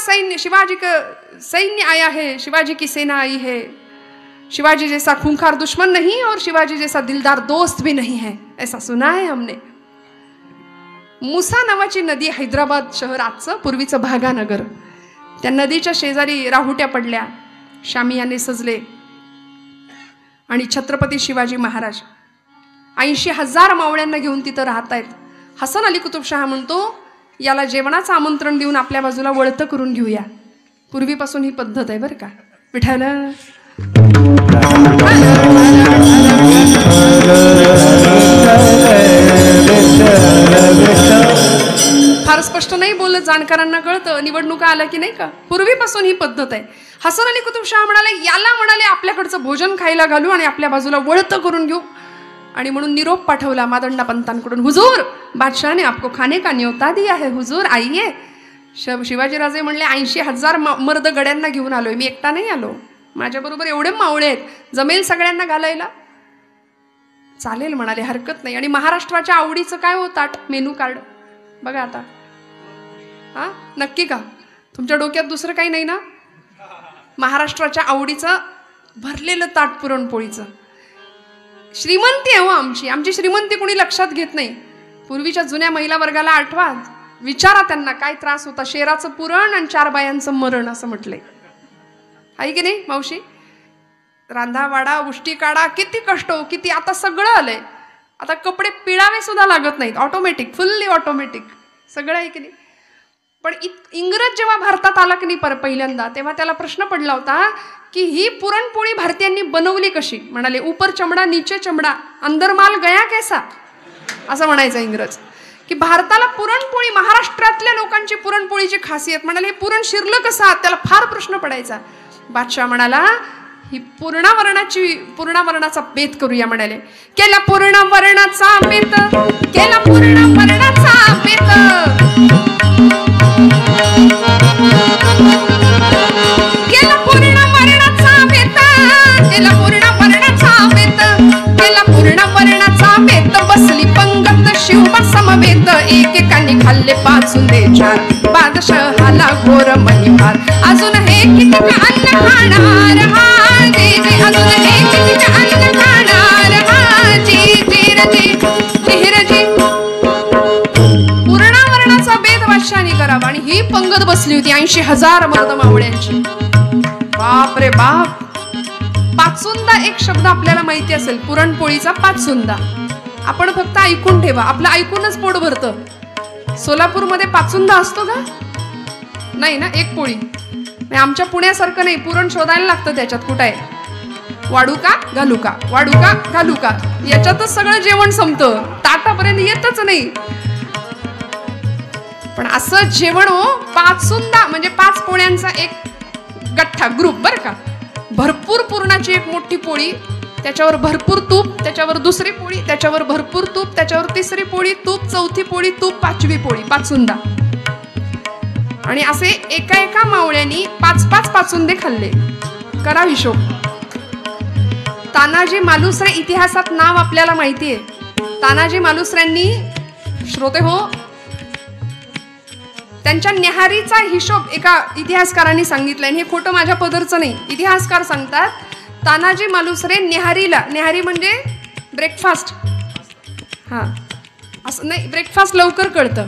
सैन्य आया है, शिवाजी की सेना आई है, शिवाजी जैसा खूंखार दुश्मन नहीं और शिवाजी जैसा दिलदार दोस्त भी नहीं है, ऐसा सुना है हमने. मुसा नावाची नदी हैदराबाद शहर आजचं पूर्वीचं भागानगर, त्या नदीच्या शेजारी राहुट्या पडल्या, शामियाने सजले आणि छत्रपती शिवाजी महाराज 80,000 मावळ्यांना घेऊन तिथं राहत आहेत. हसन अली कुतुबशहा म्हणतो याला जेवणाचं आमंत्रण देऊन आपल्या बाजूला वळतं करून घेऊया. पूर्वीपासून ही पद्धत आहे बरं का. विठ्ठल फार स्पष्ट नाही बोलत, जाणकारांना कळतं, निवडणुका आल्या की नाही का. पूर्वीपासून ही पद्धत आहे. हसन अली कुतुबशहा म्हणाले आपल्याकडचं भोजन खायला घालू आणि आपल्या बाजूला वळतं करून घेऊ. आणि म्हणून निरोप पाठवला मादण्ण पंतांकडून, हुजूर बादशाह ने आपको खाने का न्योता दिया है, हुजूर आइए. शिवाजीराजे म्हणले 80,000 मर्द गड्यांना घेऊन आलोय, मी एकटा नाही आलो, माझ्याबरोबर एवढे मावळे आहेत, जमेल सगळ्यांना घालायला. चालेल म्हणाले, हरकत नाही. आणि महाराष्ट्राच्या आवडीचं काय हो ताट, मेनू कार्ड बघा आता. हा नक्की का तुमच्या डोक्यात दुसरं काही नाही ना. महाराष्ट्राच्या आवडीचं भरलेलं ताट पुरणपोळीचं. श्रीमंती आहे हो आमची श्रीमंती कोणी लक्षात घेत नाही. पूर्वीच्या जुन्या महिला वर्गाला आठवा, विचारा त्यांना काय त्रास होता. शेराचं पुरण आणि 4 बायांचं मरण असं म्हटलंय, आहे की नाही मावशी. रांधा वाडा उष्टी काढा, किती कष्ट हो, किती. आता सगळं आलंय, आता कपडे पिळावे सुद्धा लागत नाहीत, ऑटोमॅटिक, फुल्ली ऑटोमॅटिक सगळं आहे की नाही. पण इंग्रज जेव्हा भारतात आला की नाही पहिल्यांदा, तेव्हा त्याला प्रश्न पडला होता की ही पुरणपोळी भारतीयांनी बनवली कशी. म्हणाले ऊपर चमडा नीचे चमडा अंदर माल गया कैसा, असं म्हणायचं इंग्रज. की भारताला पुरणपोळी, महाराष्ट्रातल्या लोकांची पुरणपोळीची खासियत. म्हणाले हे पुरण शिरलं कसं, त्याला फार प्रश्न पडायचा. बादशाह म्हणाला ही पूर्णावरणाचा बेत करूया. म्हणाले केला पूर्णावरणाचा बेत, केला पूर्णावरणाचा बेत, केला पूर्णावरणाचा बेत, केला पूर्णावरणाचा बेत, केला पूर्णावरणाचा बेत. बसली पंगत शिवबा समवेत, एकेकाने खाल्ले 5 उंदे 4, बादशहाला घोर महिमार. अजून हे किती अन्न खाणार हाजी, अजून हे किती अन्न खाणार हाजी, जिरजी जिरजी. पूर्णावरणाचा बेत बादशाहाने करावा आणि ही पंगत बसली होती 80,000 मर्द मावळ्यांची. बाप रे बाप. पाचुंदा एक शब्द आपल्याला माहिती असेल, पुरणपोळीचा पाचुंदा. आपण फक्त ऐकून ठेवा, आपलं ऐकूनच पोट भरतं. सोलापूरमध्ये पाचुंदा असतो का नाही ना, एक पोळी. आमच्या पुण्यासारखं नाही, पुरण शोधायला लागतं त्याच्यात कुठं आहे. वाढू का घालू का, वाढू का घालू का, याच्यातच सगळं जेवण संपतं, ताटापर्यंत येतच नाही. पण असं जेवण हो, पाचुंदा म्हणजे 5 पोळ्यांचा एक गठ्ठा, ग्रुप बरं का. भरपूर पुरणाची एक मोठी पोळी, त्याच्यावर भरपूर तूप, त्याच्यावर दुसरी पोळी, त्याच्यावर भरपूर तूप, त्याच्यावर तिसरी पोळी तूप, चौथी पोळी तूप, पाचवी पोळी, पाचुंदा. आणि असे एका एका मावळ्यांनी 5-5 पाचुंदे खाल्ले. करा हिशोब. तानाजी मालुसरे इतिहासात नाव आपल्याला माहिती आहे. तानाजी मालुसऱ्यांनी, श्रोते हो, त्यांच्या न्याहारीचा हिशोब एका इतिहासकारांनी सांगितलाय. हे खोटं माझ्या पदरचं नाही. इतिहासकार सांगतात तानाजी मालुसरे न्याहारीला, न्याहारी म्हणजे ब्रेकफास्ट, हां असं नाही, ब्रेकफास्ट लवकर कळतं.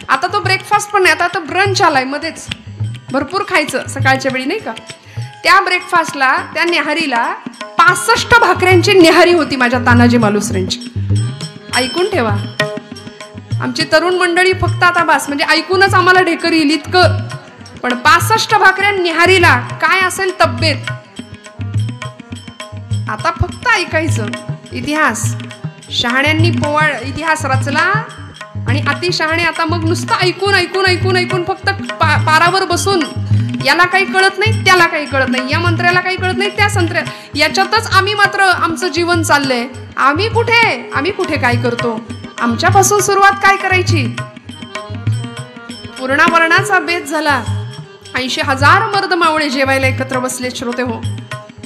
आता तो ब्रेकफास्ट पण नाही, आता ब्रंच आलाय मध्येच, भरपूर खायचं सकाळच्या वेळी नाही का. त्या ब्रेकफास्टला, त्या न्याहारीला 65 भाकऱ्यांची न्याहारी होती माझ्या तानाजी मालुसरेंची. ऐकून ठेवा. आमची तरुण मंडळी फक्त आता बास म्हणजे ऐकूनच आम्हाला ढेकर येईल इतकं, पण 65 भाकऱ्या न्याहारीला काय असेल तब्येत. आता फक्त ऐकायचं इतिहास. शहाण्यांनी पोवाड इतिहास रचला आणि अतिशहाणे आता मग नुसतं ऐकून ऐकून ऐकून ऐकून फक्त पारावर बसून, याला काही कळत नाही, त्याला काही कळत नाही, या मंत्र्याला काही कळत नाही, त्या संत्र्या, याच्यातच आम्ही मात्र आमचं जीवन चाललंय. आम्ही कुठे काय करतो. आमच्यापासून सुरुवात काय करायची. पूर्णावरणाचा बेत झाला. 80,000 मर्द मावळे जेवायला एकत्र बसले श्रोते हो.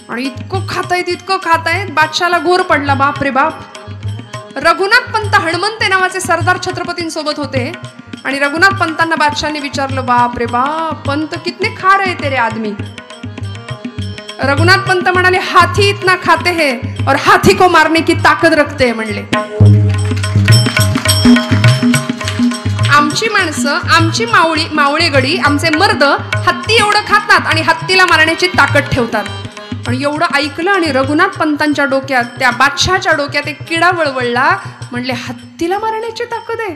आणि इतकं खातायत बादशाला घोर पडला. बाप रे बाप. रघुनाथ पंत हणमंते नावाचे सरदार छत्रपतींसोबत होते आणि रघुनाथ पंतांना बादशाने विचारलं, बाप रे बाप पंत कितने खा रहे तेरे आदमी. रघुनाथ पंत म्हणाले, हाथी इतना खाते हैं और हाथी को मारने की ताकद रखते हैं म्हणले. आमची माणसं, आमची मावळेगडी, आमचे मर्द हत्ती एवढं खातात आणि हत्तीला मारण्याची ताकद ठेवतात. आणि एवढं ऐकलं आणि रघुनाथ पंतांच्या डोक्यात, त्या बादशाच्या डोक्यात एक किडा वळवळला. म्हणले, हत्तीला मारण्याची ताकद आहे,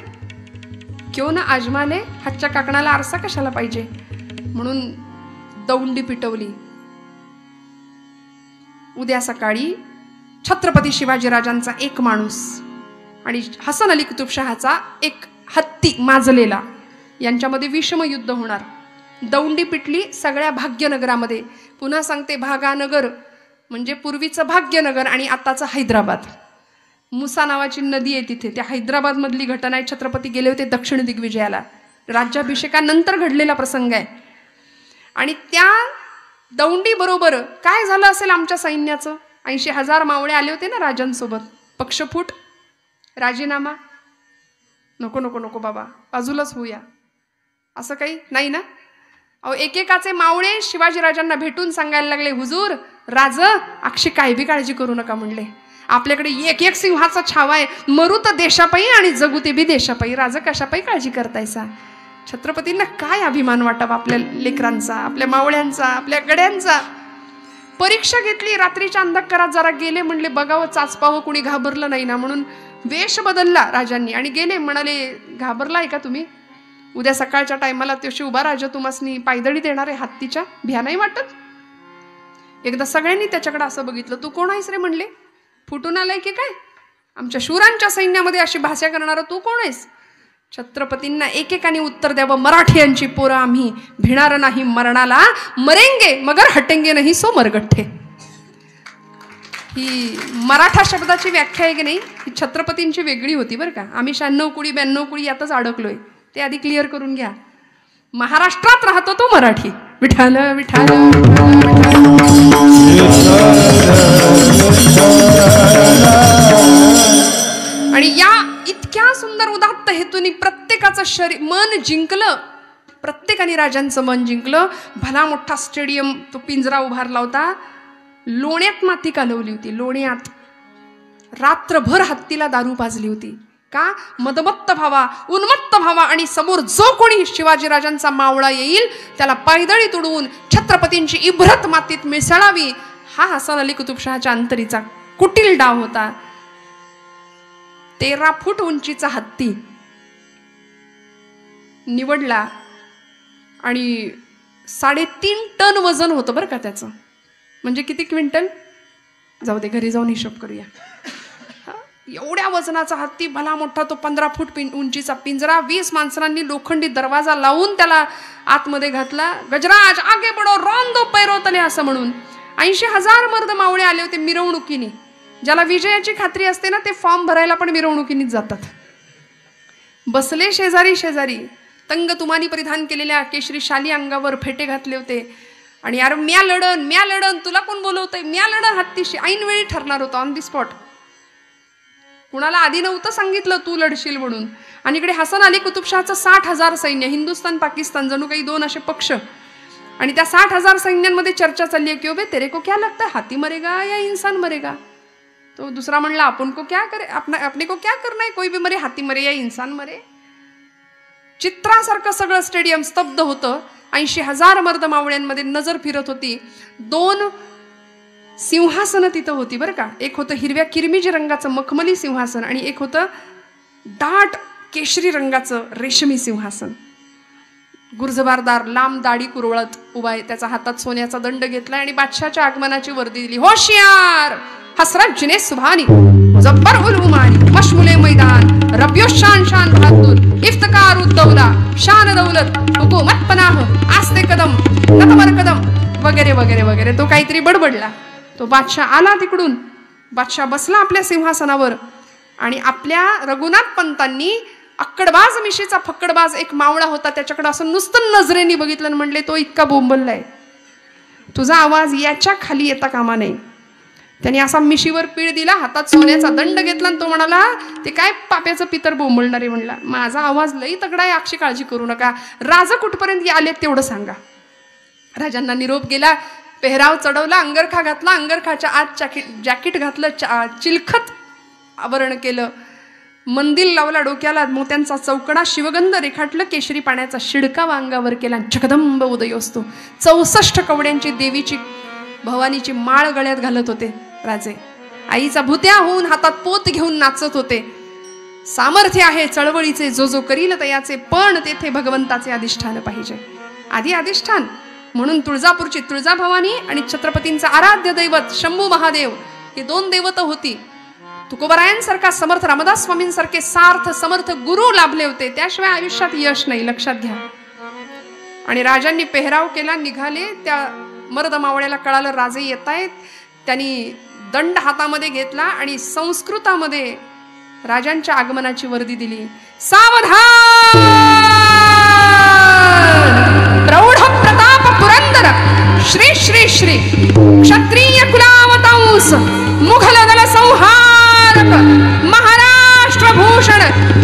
क्यों ना आजमाले. हातच्या काकणाला आरसा कशाला पाहिजे. म्हणून दौंडी पिटवली. उद्या सकाळी छत्रपती शिवाजीराजांचा एक माणूस आणि हसन अली कुतुबशहाचा एक हत्ती माजलेला, यांच्यामध्ये विषम युद्ध होणार. दौंडी पिटली सगळ्या भाग्यनगरामध्ये. पुन्हा सांगते, भागानगर म्हणजे पूर्वीचं भाग्यनगर आणि आताचं हैदराबाद. मुसा नावाची नदी आहे तिथे. त्या हैदराबाद मधली घटना आहे. छत्रपती गेले होते दक्षिण दिग्विजयाला. राज्याभिषेकानंतर घडलेला प्रसंग आहे. आणि त्या दौंडी बरोबर काय झालं असेल आमच्या सैन्याचं. 80,000 मावळे आले होते ना राजांसोबत. पक्षफूट, राजीनामा, नको नको नको बाबा, बाजूलाच होऊया, असं काही नाही ना. अहो, एकेकाचे मावळे शिवाजीराजांना भेटून सांगायला लागले, हुजूर राज अक्षी काय बी काळजी करू नका म्हणले. आपल्याकडे एक एक सिंहाचा छावा आहे. मरू तर देशापायी आणि जगू ते बी देशापायी. राज कशापायी काळजी करतायसा. छत्रपतींना काय अभिमान वाटावा आपल्या लेकरांचा, आपल्या मावळ्यांचा, आपल्या गड्यांचा. परीक्षा घेतली. रात्रीच्या अंधकारात जरा गेले. म्हणले बघावं चाचपावं, कुणी घाबरलं नाही ना. म्हणून वेश बदलला राजांनी आणि गेले. म्हणाले, घाबरलाय का तुम्ही. उद्या सकाळच्या टायमाला तो शिवबा राजा तुम्हासनी पायदळी देणार आहे हत्तीच्या. भ्या नाही वाटत. एकदा सगळ्यांनी त्याच्याकडे असं बघितलं. तू कोण आहेस रे म्हणले. फुटून आलाय की काय. आमच्या शूरांच्या सैन्यामध्ये अशी भाषा करणारा तू कोण आहेस. छत्रपतींना एकेकाने उत्तर द्यावं, मराठ्यांची पोरं आम्ही, भिणार नाही मरणाला, मरेंगे मगर हटेंगे नाही सो मरगठ्ठे. ही मराठा शब्दाची व्याख्या आहे की नाही, ही छत्रपतींची वेगळी होती बरं का. आम्ही 96 कुळी 92 कुळी यातच अडकलोय. ते आधी क्लिअर करून घ्या. महाराष्ट्रात राहतो तो मराठी. विठाल विठाल. आणि या इतक्या सुंदर उदात्त हेतूनी प्रत्येकाचं शरीर मन जिंकलं. प्रत्येकाने राजांचं मन जिंकलं. भला मोठा स्टेडियम, तो पिंजरा उभारला होता. लोण्यात माती कालवली होती. लोण्यात रात्रभर हत्तीला दारू पाजली होती. का. मदमत्त व्हावा, उन्मत्त व्हावा आणि समोर जो कोणी शिवाजीराजांचा मावळा येईल त्याला पायदळी तुडवून छत्रपतींची इब्रत मातीत मिसळावी. हा हसन अली कुतुबशहाच्या अंतरीचा कुटील डाव होता. 13 फूट उंचीचा हत्ती निवडला आणि 3.5 टन वजन होतं बरं का त्याचं. म्हणजे किती क्विंटल. जाऊ दे, घरी जाऊन हिशोब करूया. एवढ्या वजनाचा हत्ती, भला मोठा तो 15 फूट उंचीचा पिंजरा. 20 माणसांनी लोखंडी दरवाजा लावून त्याला आतमध्ये घातला. गजराज आगे बडो रॉन दो पैरो तले असं म्हणून. 80,000 मर्द मावळे आले होते मिरवणुकीने. ज्याला विजयाची खात्री असते ना ते फॉर्म भरायला पण मिरवणुकीनेच जातात. बसले शेजारी शेजारी, तंग तुमानी परिधान केलेल्या केशरी शाली अंगावर फेटे घातले होते. आणि यार म्या लढन तुला कोण बोलवतंय, म्या लढन हत्तीशी. ऐनवेळी ठरणार होतं, ऑन दी स्पॉट. कुणाला आधी नव्हतं सांगितलं तू लढशील म्हणून. आणि इकडे हसन अली कुतुबशहाचं 60,000 सैन्य, हिंदुस्थान पाकिस्तान जणू काही दोन असे पक्ष. आणि त्या 60,000 सैन्यांमध्ये चर्चा चालली आहे की बे तेरे को क्या लगता है, हाथी मरेगा या इंसान मरेगा. तो दुसरा म्हणला अपने को क्या करना है, कोई भी मरे, हाथी मरे या इंसान मरे. चित्रासारखं सगळं स्टेडियम स्तब्ध होतं. 80,000 मर्द मावळ्यांमध्ये नजर फिरत होती. 2 सिंहासनं तिथं होती बरं का. एक होतं हिरव्या किरमिजी रंगाचं मखमली सिंहासन आणि एक होतं दाट केशरी रंगाचं रेशमी सिंहासन. गुर्जबारदार लांब दाढी कुरवळत उभा आहे. त्याचा हातात सोन्याचा दंड घेतलाय आणि बादशाच्या आगमनाची वर्दी दिली. होशियार हसरत जिने सुभानी मुजफ्फर उल उमानी मशमुले मैदान रबियो शान शान बहादुर इफ्तिकार उद्दौला शान दौलत हुकूमत पनाह आस्ते कदम नतमर कदम वगैरे वगैरे वगैरे. तो काहीतरी बडबडला. तो बादशाह आला तिकडून. बादशाह बसला आपल्या सिंहासनावर आणि आपल्या रघुनाथ पंतांनी अक्कडबाज मिशीचा फक्कडबाज एक मावळा होता त्याच्याकडे असं नुसतं नजरेने बघितलं आणि म्हणले तो इतका बोंबललाय, तुझा आवाज याच्या खाली येता कामा नाही. त्याने असा मिशीवर पीळ दिला, हातात सोन्याचा दंड घेतला आणि तो म्हणाला ते काय पाप्याचं पितर बोंबलणारे. म्हणला माझा आवाज लई तगडा आहे, अक्षी काळजी करू नका. राजा कुठपर्यंत आले तेवढं सांगा. राजांना निरोप गेला. पेहराव चढवला, अंगरखा घातला, अंगरखाच्या आत जॅकेट घातलं, चिलखत आवरण केलं, मंदिर लावला डोक्याला, मोत्यांचा चौकडा, शिवगंध रेखाटलं, केशरी पाण्याचा शिडकावा अंगावर केला. जगदंब उदयोस्तो 64 कवड्यांची देवीची भवानीची माळ गळ्यात घालत होते राजे. आईचा भुत्या होऊन हातात पोत घेऊन नाचत होते. सामर्थ्य आहे चळवळीचे, जो जो करील तयाचे, पण तेथे भगवंताचे अधिष्ठान पाहिजे. आधी अधिष्ठान म्हणून तुळजापूरची तुळजाभवानी आणि छत्रपतींचा आराध्य दैवत शंभू महादेव हे 2 दैवत होती. तुकोबरायांसारखा समर्थ रामदास स्वामींसारखे सार्थ समर्थ गुरु लाभले होते, त्याशिवाय आयुष्यात यश नाही, लक्षात घ्या. आणि राजांनी पेहराव केला, निघाले. त्या मर्द मावळ्याला कळालं राजे येत आहेत. त्यांनी दंड हातामध्ये घेतला आणि संस्कृतामध्ये राजांच्या आगमनाची वर्दी दिली. सावधान प्रौढ प्रताप पुरंदर श्री श्री श्री क्षत्रिय कुलावतांस मुघल दल संहारक महाराष्ट्र भूषण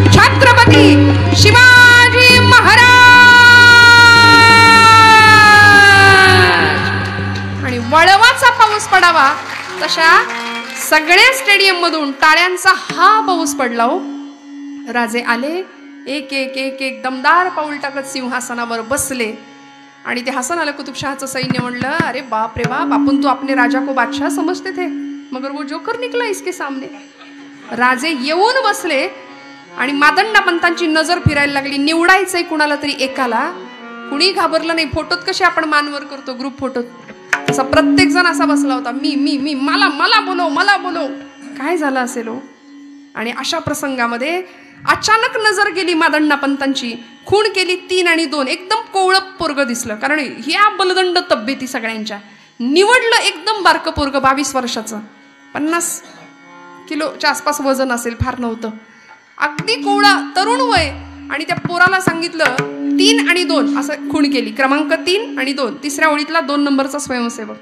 छत्रपती शिवाजी महाराज. आणि वळवाचा पाऊस पडावा तशा सगळ्या स्टेडियम मधून टाळ्यांचा हा पाऊस पडला. हो राजे आले, एक एक एक एक दमदार पाऊल टाकत सिंहासनावर बसले. आणि ते हसन अली कुतुबशहाचं सैन्य म्हणलं अरे बाप रे बाप, आपण तो अपने राजा को बादशाह समझते थे मगर वो जोकर निकला इसके सामने. राजे येऊन बसले आणि मादंडा पंतांची नजर फिरायला लागली. निवडायचंय कुणाला तरी एकाला. कुणी घाबरलं नाही. फोटोत कसे आपण मानवर करतो ग्रुप फोटोत, तसा प्रत्येक जण असा बसला होता. मी मी मी मला मला बोलव मला बोलव. काय झालं असेल हो. आणि अशा प्रसंगामध्ये अचानक नजर गेली मादंडा पंतांची. खूण केली 3 आणि 2. एकदम कोवळं पोरग दिसलं, कारण ह्या बलदंड तब्येती सगळ्यांच्या. निवडलं एकदम बारकं पोरग 22 वर्षाचं, 50 किलोच्या आसपास वजन असेल, फार नव्हतं. अगदी कोवळा तरुण वय. आणि त्या पोराला सांगितलं 3 आणि 2 असं खूण केली. क्रमांक 3 आणि 2, तिसऱ्या ओळीतला 2 नंबरचा स्वयंसेवक.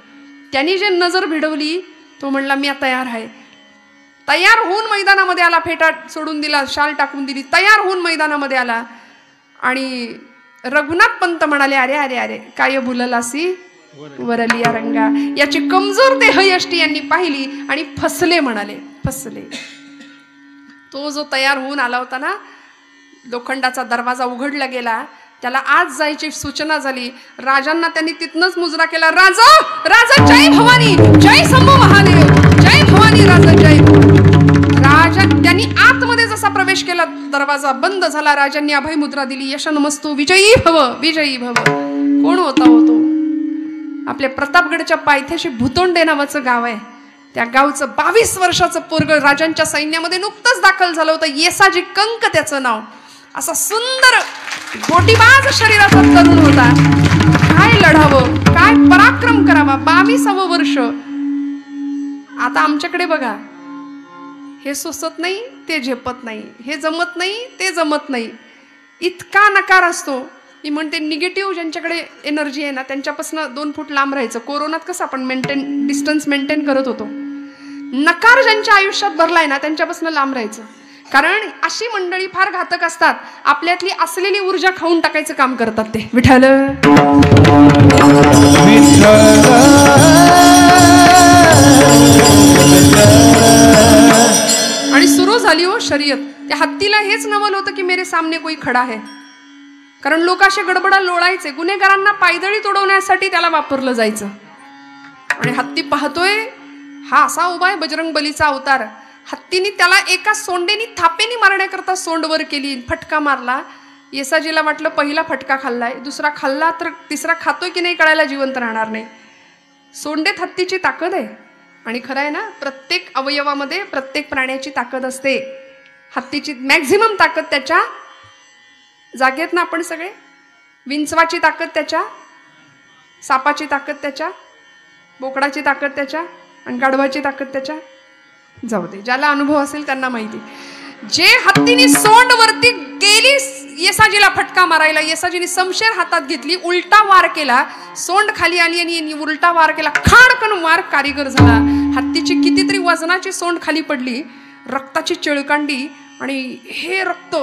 त्यांनी जे नजर भिडवली तो म्हणला मी तयार आहे. तयार होऊन मैदानामध्ये आला. फेटा सोडून दिला, शाल टाकून दिली, तयार होऊन मैदानामध्ये आला. आणि रघुनाथ पंत म्हणाले अरे अरे अरे काय भुललासी वरलिया रंगा. याची कमजोर देहयष्टी यांनी पाहिली आणि फसले म्हणाले, फसले. तो जो तयार होऊन आला होता ना, लोखंडाचा दरवाजा उघडला गेला. त्याला आज जायची सूचना झाली. राजांना त्यांनी तिथनच मुजरा केला. राजा राजा जय भवानी, जय शंभू महादेव, जय भवानी राजा जय. राजा त्यांनी आतमध्ये जसा प्रवेश केला दरवाजा बंद झाला. राजांनी अभय मुद्रा दिली. यशनमस्तु विजयी भव विजयी भव. कोण होता होतो? आपल्या प्रतापगडच्या पायथ्याशी भुतोंडे नावाचं गाव आहे. त्या गावचं 22 वर्षाचं पोरग राजांच्या सैन्यामध्ये नुकतंच दाखल झालं होतं. येसाजी कंक त्याचं नाव. असा सुंदर गोटीबाज शरीराचा तरुण होता. काय लढावं, काय पराक्रम करावा. 22वं वर्ष. आता आमच्याकडे बघा, हे सुचत नाही ते झेपत नाही, हे जमत नाही ते जमत नाही, इतका नकार असतो. मी म्हणते निगेटिव्ह ज्यांच्याकडे एनर्जी आहे ना त्यांच्यापासून 2 फूट लांब राहायचं. कोरोनात कसं आपण डिस्टन्स मेंटेन करत होतो. नकार ज्यांच्या आयुष्यात भरलाय ना त्यांच्यापासून लांब राहायचं. कारण अशी मंडळी फार घातक असतात. आपल्यातली असलेली ऊर्जा खाऊन टाकायचं काम करतात ते. विठ्ठल आणि सुरू झाली हो शर्यत. त्या हत्तीला हेच नवल होतं की मेरे सामने कोई खडा है. कारण लोक असे गडबडा लोळायचे. गुन्हेगारांना पायदळी तोडवण्यासाठी त्याला वापरलं जायचं. आणि हत्ती पाहतोय हा असा उभा आहे बजरंग बलीचा अवतार. हत्तीने त्याला एका सोंडेनी थापेनी मारण्याकरता सोंड वर केली, फटका मारला. येसाजीला वाटलं पहिला फटका खाल्लाय, दुसरा खाल्ला तर तिसरा खातोय की नाही कळायला जिवंत राहणार नाही. सोंडेत हत्तीची ताकद आहे. आणि खरं आहे ना, प्रत्येक अवयवामध्ये प्रत्येक प्राण्याची ताकद असते. हत्तीची मॅक्झिमम ताकद त्याच्या जागेत ना. आपण सगळे विंचवाची ताकद त्याच्या, सापाची ताकद त्याच्या, बोकडाची ताकद त्याच्या आणि गाढवाची ताकद त्याच्या. जाऊ दे, ज्याला अनुभव असेल त्यांना माहिती. जे हत्तीने सोंड वरती गेली येसाजीला फटका मारायला, येसाजीने शमशेर हातात घेतली, उलटा वार केला, सोंड खाली आली आणि उलटा वार केला, खाडकन वार कारीगर झाला. हत्तीची कितीतरी वजनाची सोंड खाली पडली, रक्ताची चिळकांडी आणि हे रक्त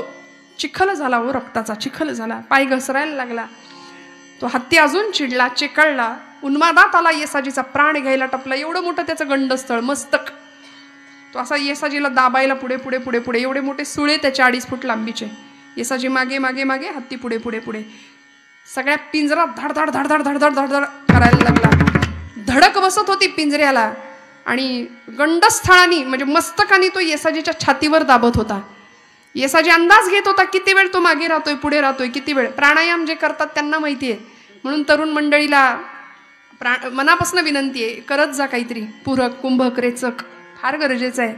चिखल झाला हो, रक्ताचा चिखल झाला. पाय घसरायला लागला. तो हत्ती अजून चिडला, चेकळला, उन्मादात आला, येसाजीचा प्राण घ्यायला टपला. एवढं मोठं त्याचं गंडस्थळ मस्तक. तो असा येसाजीला दाबायला पुढे पुढे पुढे पुढे. एवढे मोठे सुळे त्याच्या 2.5 फूट लांबीचे. येसाजी मागे मागे मागे, हत्ती पुढे पुढे पुढे. सगळ्या पिंजरा धडधड धडधड धडधड धडधड करायला लागला. धडक बसत होती पिंजऱ्याला. आणि गंडस्थळाने म्हणजे मस्तकाने तो येसाजीच्या छातीवर दाबत होता. येसाजी अंदाज घेत होता किती वेळ तो मागे राहतोय पुढे राहतोय, किती वेळ. प्राणायाम जे करतात त्यांना माहिती आहे. म्हणून तरुण मंडळीला मनापासून विनंती आहे, करत जा काहीतरी. पूरक, कुंभक, रेचक फार गरजेचं आहे.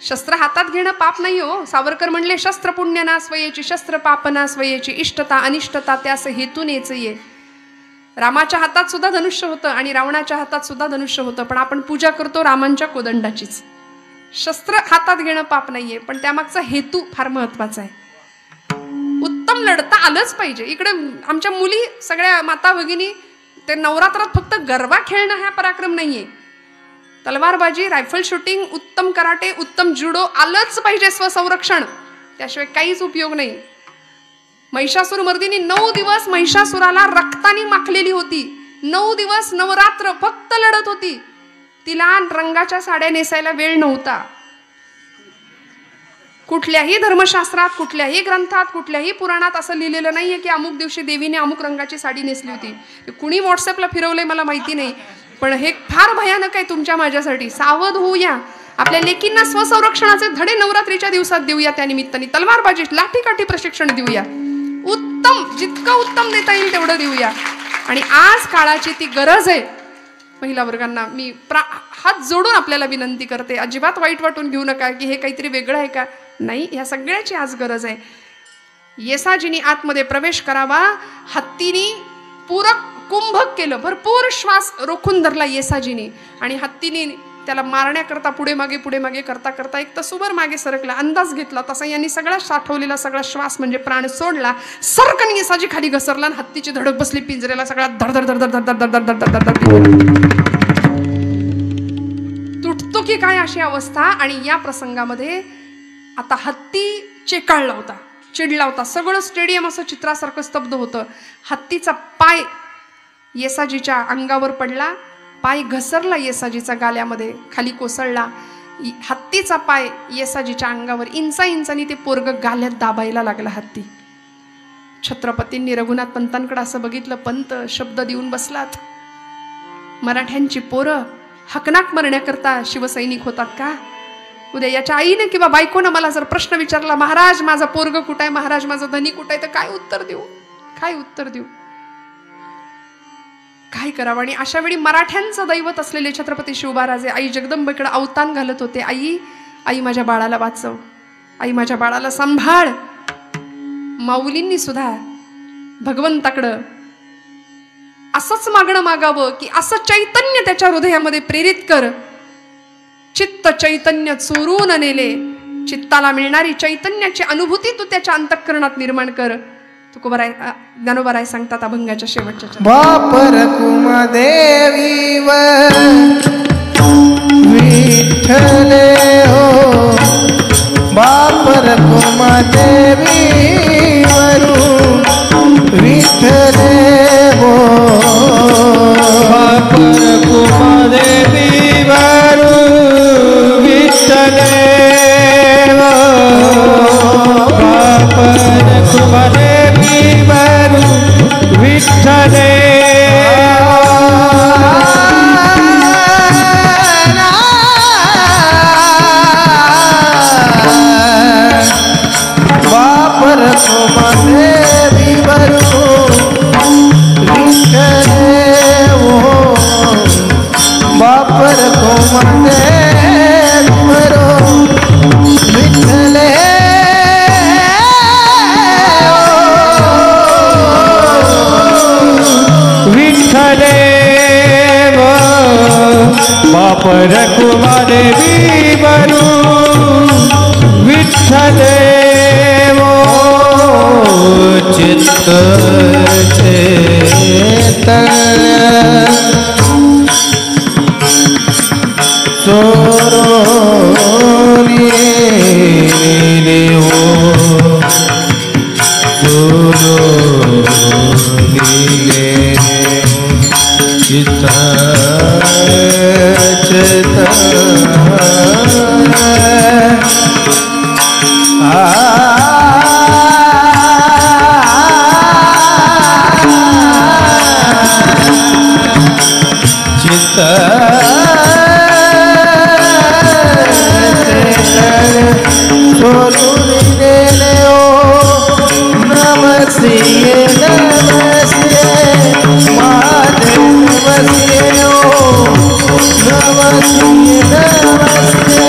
शस्त्र हातात घेणं पाप नाही हो. सावरकर म्हणले, शस्त्र पुण्य ना स्वयेची, शस्त्र पाप ना स्वयेची, इष्टता अनिष्टता त्यास हेतून ये. रामाच्या हातात सुद्धा धनुष्य होतं आणि रावणाच्या हातात सुद्धा धनुष्य होतं, पण आपण पूजा करतो रामांच्या कोदंडाचीच. शस्त्र हातात घेणं पाप नाहीये, पण त्यामागचा हेतू फार महत्वाचा आहे. उत्तम लढता आलंच पाहिजे. इकडे आमच्या मुली सगळ्या माता भगिनी ते नवरात्रात फक्त गरबा खेळणं हा पराक्रम नाहीये. तलवारबाजी, रायफल शूटिंग, उत्तम कराटे, उत्तम जुडो आलंच पाहिजे. स्वसंरक्षण, त्याशिवाय काहीच उपयोग नाही. महिषासुर मर्दिनी 9 दिवस महिषासुराला रक्ताने माखलेली होती. 9 दिवस नवरात्र फक्त लढत होती. तिला रंगाच्या साड्या नेसायला वेळ नव्हता. कुठल्याही धर्मशास्त्रात, कुठल्याही ग्रंथात, कुठल्याही पुराणात असं लिहिलेलं नाहीये की अमुक दिवशी देवीने अमुक रंगाची साडी नेसली होती. कुणी व्हॉट्सअपला फिरवलंय मला माहिती नाही, पण हे फार भयानक आहे तुमच्या माझ्यासाठी. सावध होऊया. आपल्या लेकींना स्वसंरक्षणाचे धडे नवरात्रीच्या दिवसात देऊया. त्या निमित्ताने तलवारबाजी, लाठीकाठी प्रशिक्षण देऊया. उत्तम, जितकं उत्तम देता येईल तेवढं देऊया. आणि आज काळाची ती गरज आहे. महिला वर्गांना मी हात जोडून आपल्याला विनंती करते, अजिबात वाईट वाटून घेऊ नका की हे काहीतरी वेगळं आहे का. नाही, ह्या सगळ्याची आज गरज आहे. येसाजीनी आतमध्ये प्रवेश करावा. हत्तीनी पूरक कुंभक केलं, भरपूर श्वास रोखून धरला येसाजीने. आणि हत्तीने त्याला मारण्याकरता पुढे मागे करता करता एक तसूभर मागे सरकला. अंदाज घेतला तसा यांनी सगळा साठवलेला सगळा श्वास म्हणजे प्राण सोडला. सरकन येसाजी खाली घसरला आणि हत्तीची धडक बसली पिंजऱ्याला. सगळा धडधड धडधड धडधड धडधड धडधड तुटतो की काय अशी अवस्था. आणि या प्रसंगामध्ये आता हत्ती चेकाळला होता, चिडला होता. सगळं स्टेडियम असं चित्रासारखं स्तब्ध होतं. हत्तीचा पाय येसाजीच्या अंगावर पडला. पाय घसरला येसाजीचा गाल्यामध्ये, खाली कोसळला. हत्तीचा पाय येसाजीच्या अंगावर इंचांनी ते पोरग गाल्यात दाबायला लागला हत्ती. छत्रपतींनी रघुनाथ पंतांकडे असं बघितलं. पंत शब्द देऊन बसलात. मराठ्यांची पोरं हकनाक मरण्याकरता शिवसैनिक होतात का? उद्या याच्या आईने किंवा बायकोनं मला जर प्रश्न विचारला, महाराज माझा पोरग कुठं आहे, महाराज माझा धनी कुठं आहे, तर काय उत्तर देऊ? काय उत्तर देऊ? काय करावं? आणि अशा वेळी मराठ्यांचं दैवत असलेले छत्रपती शिवबाराजे आई जगदंबेकडे अवतान घालत होते. आई माझ्या बाळाला वाचव, आई माझ्या बाळाला सांभाळ. माऊलींनी सुद्धा भगवंताकडं असंच मागणं मागावं की असं चैतन्य त्याच्या हृदयामध्ये प्रेरित कर. चित्त चैतन्य चोरून नेले, चित्ताला मिळणारी चैतन्याची अनुभूती तू त्याच्या अंतःकरणात निर्माण कर. तुकोबाराय ज्ञानोबाराय सांगतात अभंगाच्या शेवटच्या बापर कुमदेवी विठ्ठले हो, बापर कुमदेवी वरू विठ्ठले हो, बापर कुमदेवी वरू विठ्ठले हो, बापर कुमदेवी वरू विठ्ठले बापर कुमदेवी वरू विठ्ठले हो, बापर कुमदेवी वरू विठ्ठले विठ्ठले वो, बापर कुमदेवी वरू विठ्ठले वो, चित्त चेतन चोरोनिले हो, चोरोनिले चित्त चेतन चित्त चोरुनिले हो, नमस्ते नमस्ते महादेव नमस्ते हो, नमस्ते नमस्ते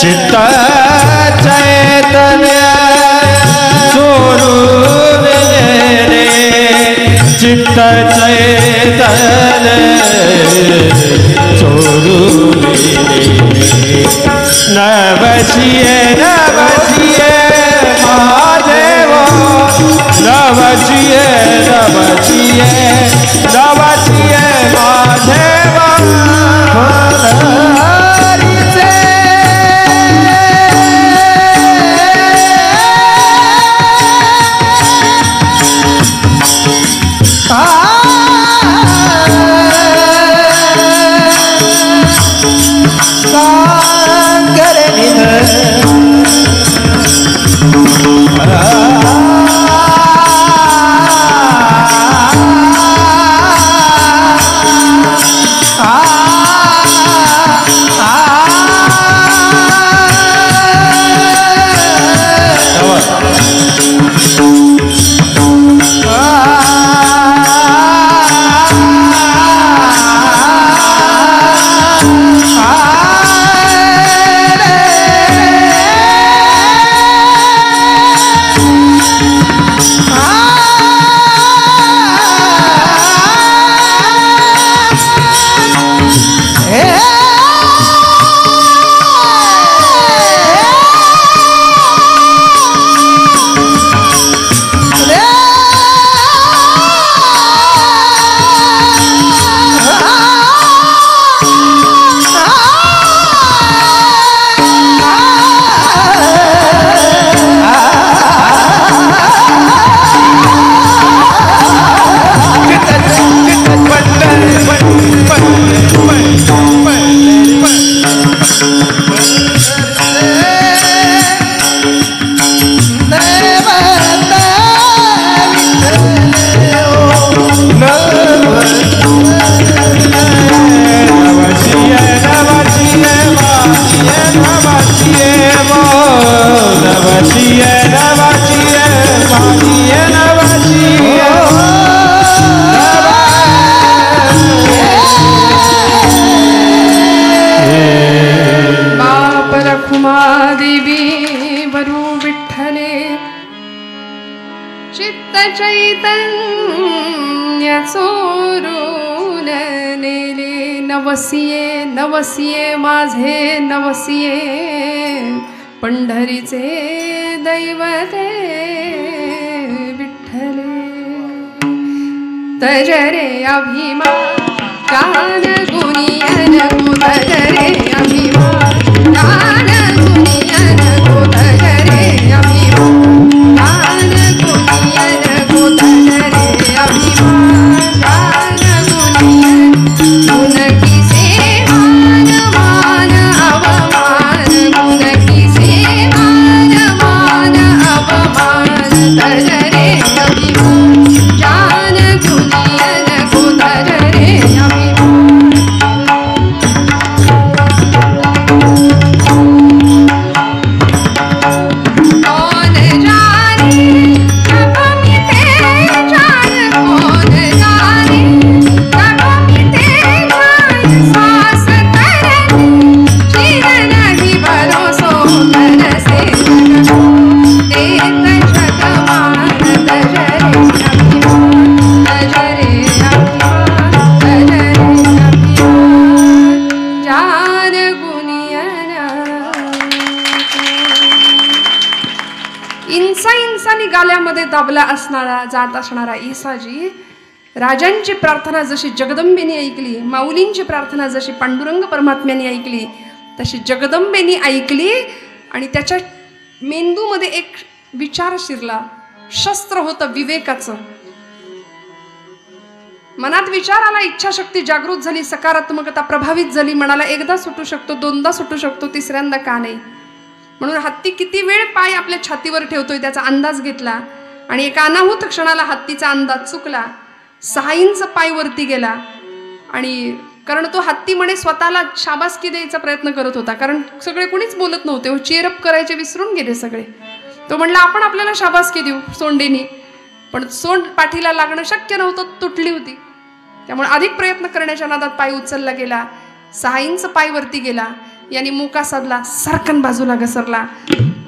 चित्त चैतन्य चोरुनिले चित्त चित्त चैतन चोरुनिले नवसिए नवसिए महादेव नवसिए नवसिए नवसिए महादेव बी वरू विठ्ठले चित्त चैतन्य चोरून नेले नवसिये नवसिये माझे नवसिये पंढरीचे दैवते विठ्ठले तजरे अभिमान गान गुणियन तजरे अभिमान गान गुणियन तजरे अभिमान गान गुणियन तजरे अभिमान गान गुणियन गुण की सेवान मान अवमान गुण की सेवान मान अवमान तजरे अभिमान गान गुणियन तजरे गाल्यामध्ये दाबला असणारा जात असणारा ईसाजी राजांची प्रार्थना जशी जगदंबेने ऐकली, माऊलींची प्रार्थना जशी पांडुरंग परमात्म्याने ऐकली, तशी जगदंबेने ऐकली आणि त्याच्या मेंदूमध्ये एक विचार शिरला. शस्त्र होतं विवेकाचं. मनात विचार आला, इच्छाशक्ती जागृत झाली, सकारात्मकता प्रभावित झाली. मनाला एकदा सुटू शकतो, दोनदा सुटू शकतो, तिसऱ्यांदा का नाही. म्हणून हत्ती किती वेळ पाय आपल्या छातीवर ठेवतोय त्याचा अंदाज घेतला आणि एका अनाहूत क्षणाला हत्तीचा अंदाज चुकला. 6 इंच पाय वरती गेला आणि कारण तो हत्ती म्हणे स्वतःला शाबासकी द्यायचा प्रयत्न करत होता, कारण सगळे कुणीच बोलत नव्हते, चेअरअप करायचे विसरून गेले सगळे. तो म्हणला आपण आपल्याला शाबासकी देऊ सोंडेनी, पण सोंड पाठीला लागणं शक्य नव्हतं, तुटली होती. त्यामुळे अधिक प्रयत्न करण्याच्या नादात पाय उचलला गेला. 6 इंच पाय वरती गेला. यांनी मुका साधला, सरकन बाजूला घसरला,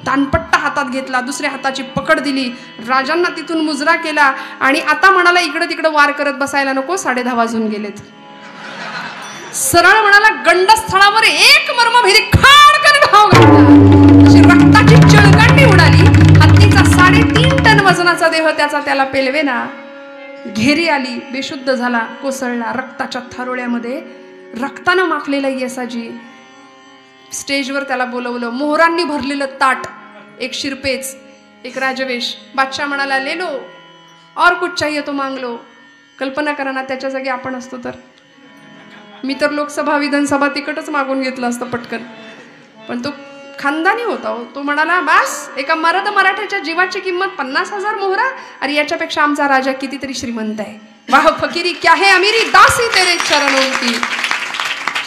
तानपट्टा हातात घेतला, दुसऱ्या हाताची पकड दिली, राजांना तिथून मुजरा केला आणि आता म्हणाला इकडे तिकडे वार करत बसायला नको, 10:30 वाजून गेलेत. सरळ म्हणाला गंडस्थळावर एक मर्मभेदी खाडकन घाव घातला. अशी रक्ताची चळकांडी उडाली. हत्तीचा 3.5 टन वजनाचा देह त्याला पेलवेना. घेरी आली, बेशुद्ध झाला, कोसळला. रक्ताच्या थारोळ्यामध्ये रक्तानं माखलेला येसाजी. स्टेजवर त्याला बोलवलं. मोहरांनी भरलेलं ताट, एक शिरपेच, एक राजवेश. बादशाह म्हणाला ले लो और कुछ चाहिए तो मांग लो. कल्पना करा ना, त्याच्या जागी आपण असतो तर. मी तर लोकसभा विधानसभा तिकटच मागून घेतलं असतं पटकन, पण तो खानदानी होता. तो म्हणाला बस, एका मर्द मराठ्याच्या जीवाची किंमत 50,000 मोहरा. अरे याच्यापेक्षा आमचा राजा कितीतरी श्रीमंत आहे. वाह फकीरी क्या है अमीरी, दासी तेरे चरणों की.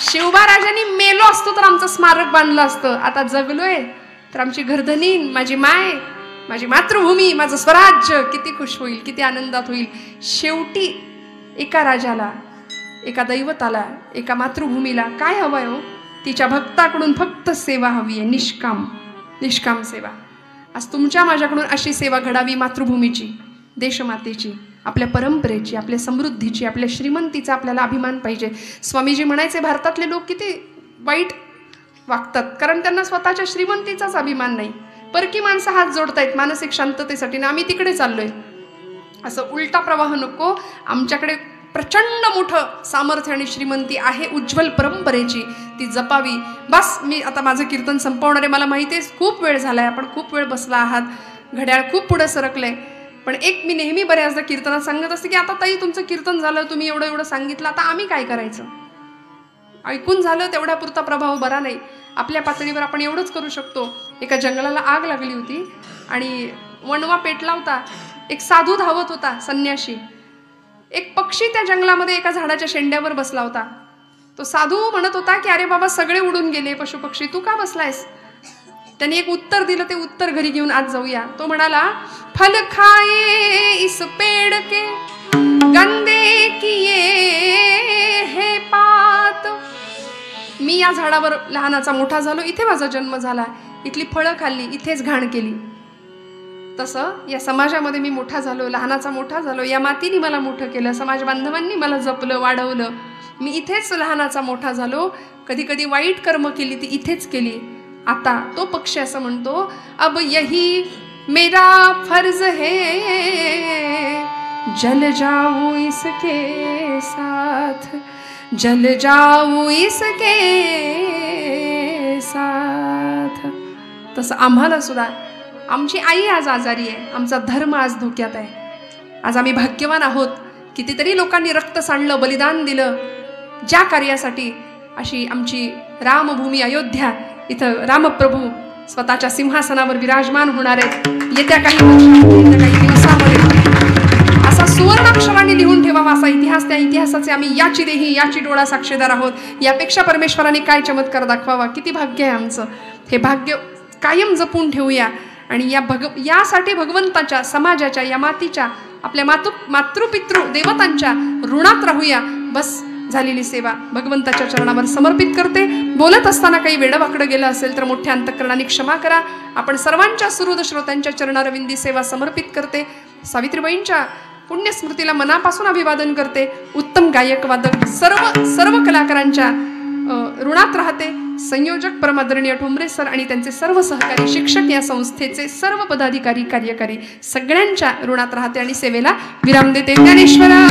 शिवबा राजांनी मेलो असतो तर आमचं स्मारक बांधलं असतं. आता जगलोय तर आमची घरधनी, माझी माय, माझी मातृभूमी, माझं स्वराज्य किती खुश होईल, किती आनंदात होईल. शेवटी एका राजाला, एका दैवताला, एका मातृभूमीला काय हवंय हो? तिच्या भक्ताकडून फक्त सेवा हवी आहे, निष्काम सेवा. आज तुमच्या माझ्याकडून अशी सेवा घडावी, मातृभूमीची, देशमातेची, आपल्या परंपरेची, आपल्या समृद्धीची, आपल्या श्रीमंतीचा आपल्याला अभिमान पाहिजे. स्वामीजी म्हणायचे भारतातले लोक किती वाईट वागतात, कारण त्यांना स्वतःच्या श्रीमंतीचाच अभिमान नाही. परकी माणसं हात जोडतायत मानसिक शांततेसाठी ना, आम्ही तिकडे चाललोय. असं उलटा प्रवाह नको. आमच्याकडे प्रचंड मोठं सामर्थ्य आणि श्रीमंती आहे उज्ज्वल परंपरेची, ती जपावी. बस, मी आता माझं कीर्तन संपवणार आहे. मला माहिती आहे खूप वेळ झालाय, आपण खूप वेळ बसला आहात, घड्याळ खूप पुढे सरकलंय. पण एक मी नेहमी बऱ्याचदा कीर्तनात सांगत असते की आता ताई तुमचं कीर्तन झालं, तुम्ही एवढं सांगितलं, आता आम्ही काय करायचं? ऐकून झालं तेवढ्यापुरता प्रभाव बरा नाही. आपल्या पातळीवर आपण एवढंच करू शकतो. एका जंगलाला आग लागली होती आणि वणवा पेटला होता. एक साधू धावत होता, संन्याशी. एक पक्षी त्या जंगलामध्ये एका झाडाच्या शेंड्यावर बसला होता. तो साधू म्हणत होता की अरे बाबा सगळे उडून गेले पशुपक्षी, तू का बसलायस? त्याने एक उत्तर दिलं, ते उत्तर घरी घेऊन आज जाऊया. तो म्हणाला फल खाए इस पेड़ के गंदे किए है पात, मी या झाडावर लहानाचा मोठा झालो, इथे माझा जन्म झाला, इथली फळं खाल्ली, इथेच घाण केली. तसं या समाजामध्ये मी मोठा झालो, लहानाचा मोठा झालो, या मातीने मला मोठं केलं, समाज बांधवांनी मला जपलं, वाढवलं. मी इथेच लहानाचा मोठा झालो, कधी कधी वाईट कर्म केली ती इथेच केली. आता तो पक्षी असं म्हणतो, अब यही मेरा फर्ज है, जल जाऊं इसके साथ, जल जाऊं इसके साथ. तसं आम्हाला सुद्धा आमची आई आज आजारी आहे, आमचा धर्म आज धोक्यात आहे. आज आम्ही भाग्यवान आहोत, कितीतरी लोकांनी रक्त सांडलं, बलिदान दिलं ज्या कार्यासाठी. अशी आमची रामभूमी अयोध्या, इथं रामप्रभू स्वतःच्या सिंहासनावर विराजमान होणार आहेत येत्या काही दिवसामध्ये. असा सुवर्णाक्षरांनी लिहून ठेवावा असा इतिहास, त्या इतिहासाचे आम्ही याची देही याची डोळा साक्षीदार आहोत. यापेक्षा परमेश्वराने काय चमत्कार दाखवावा, किती भाग्य आहे आमचं. हे भाग्य कायम जपून ठेवूया आणि यासाठी भगवंताच्या, समाजाच्या, या मातीच्या, आपल्या मातृपितृ देवतांच्या ऋणात राहूया. बस झालेली सेवा भगवंताच्या चरणावर समर्पित करते. बोलत असताना काही वेडवाकडं गेलं असेल तर मोठ्या अंतःकरणाने क्षमा करा. आपण सर्वांच्या सुहृद श्रोत्यांच्या चरणारविंदी सेवा समर्पित करते. सावित्रीबाईंच्या पुण्यस्मृतीला मनापासून अभिवादन करते. उत्तम गायक वादक सर्व कलाकारांच्या ऋणात राहते. संयोजक परमादरणीय ठोंबरे सर आणि त्यांचे सर्व सहकारी, शिक्षक, या संस्थेचे सर्व पदाधिकारी, कार्यकारी सगळ्यांच्या ऋणात राहते आणि सेवेला विराम देते. ज्ञानेश्वरा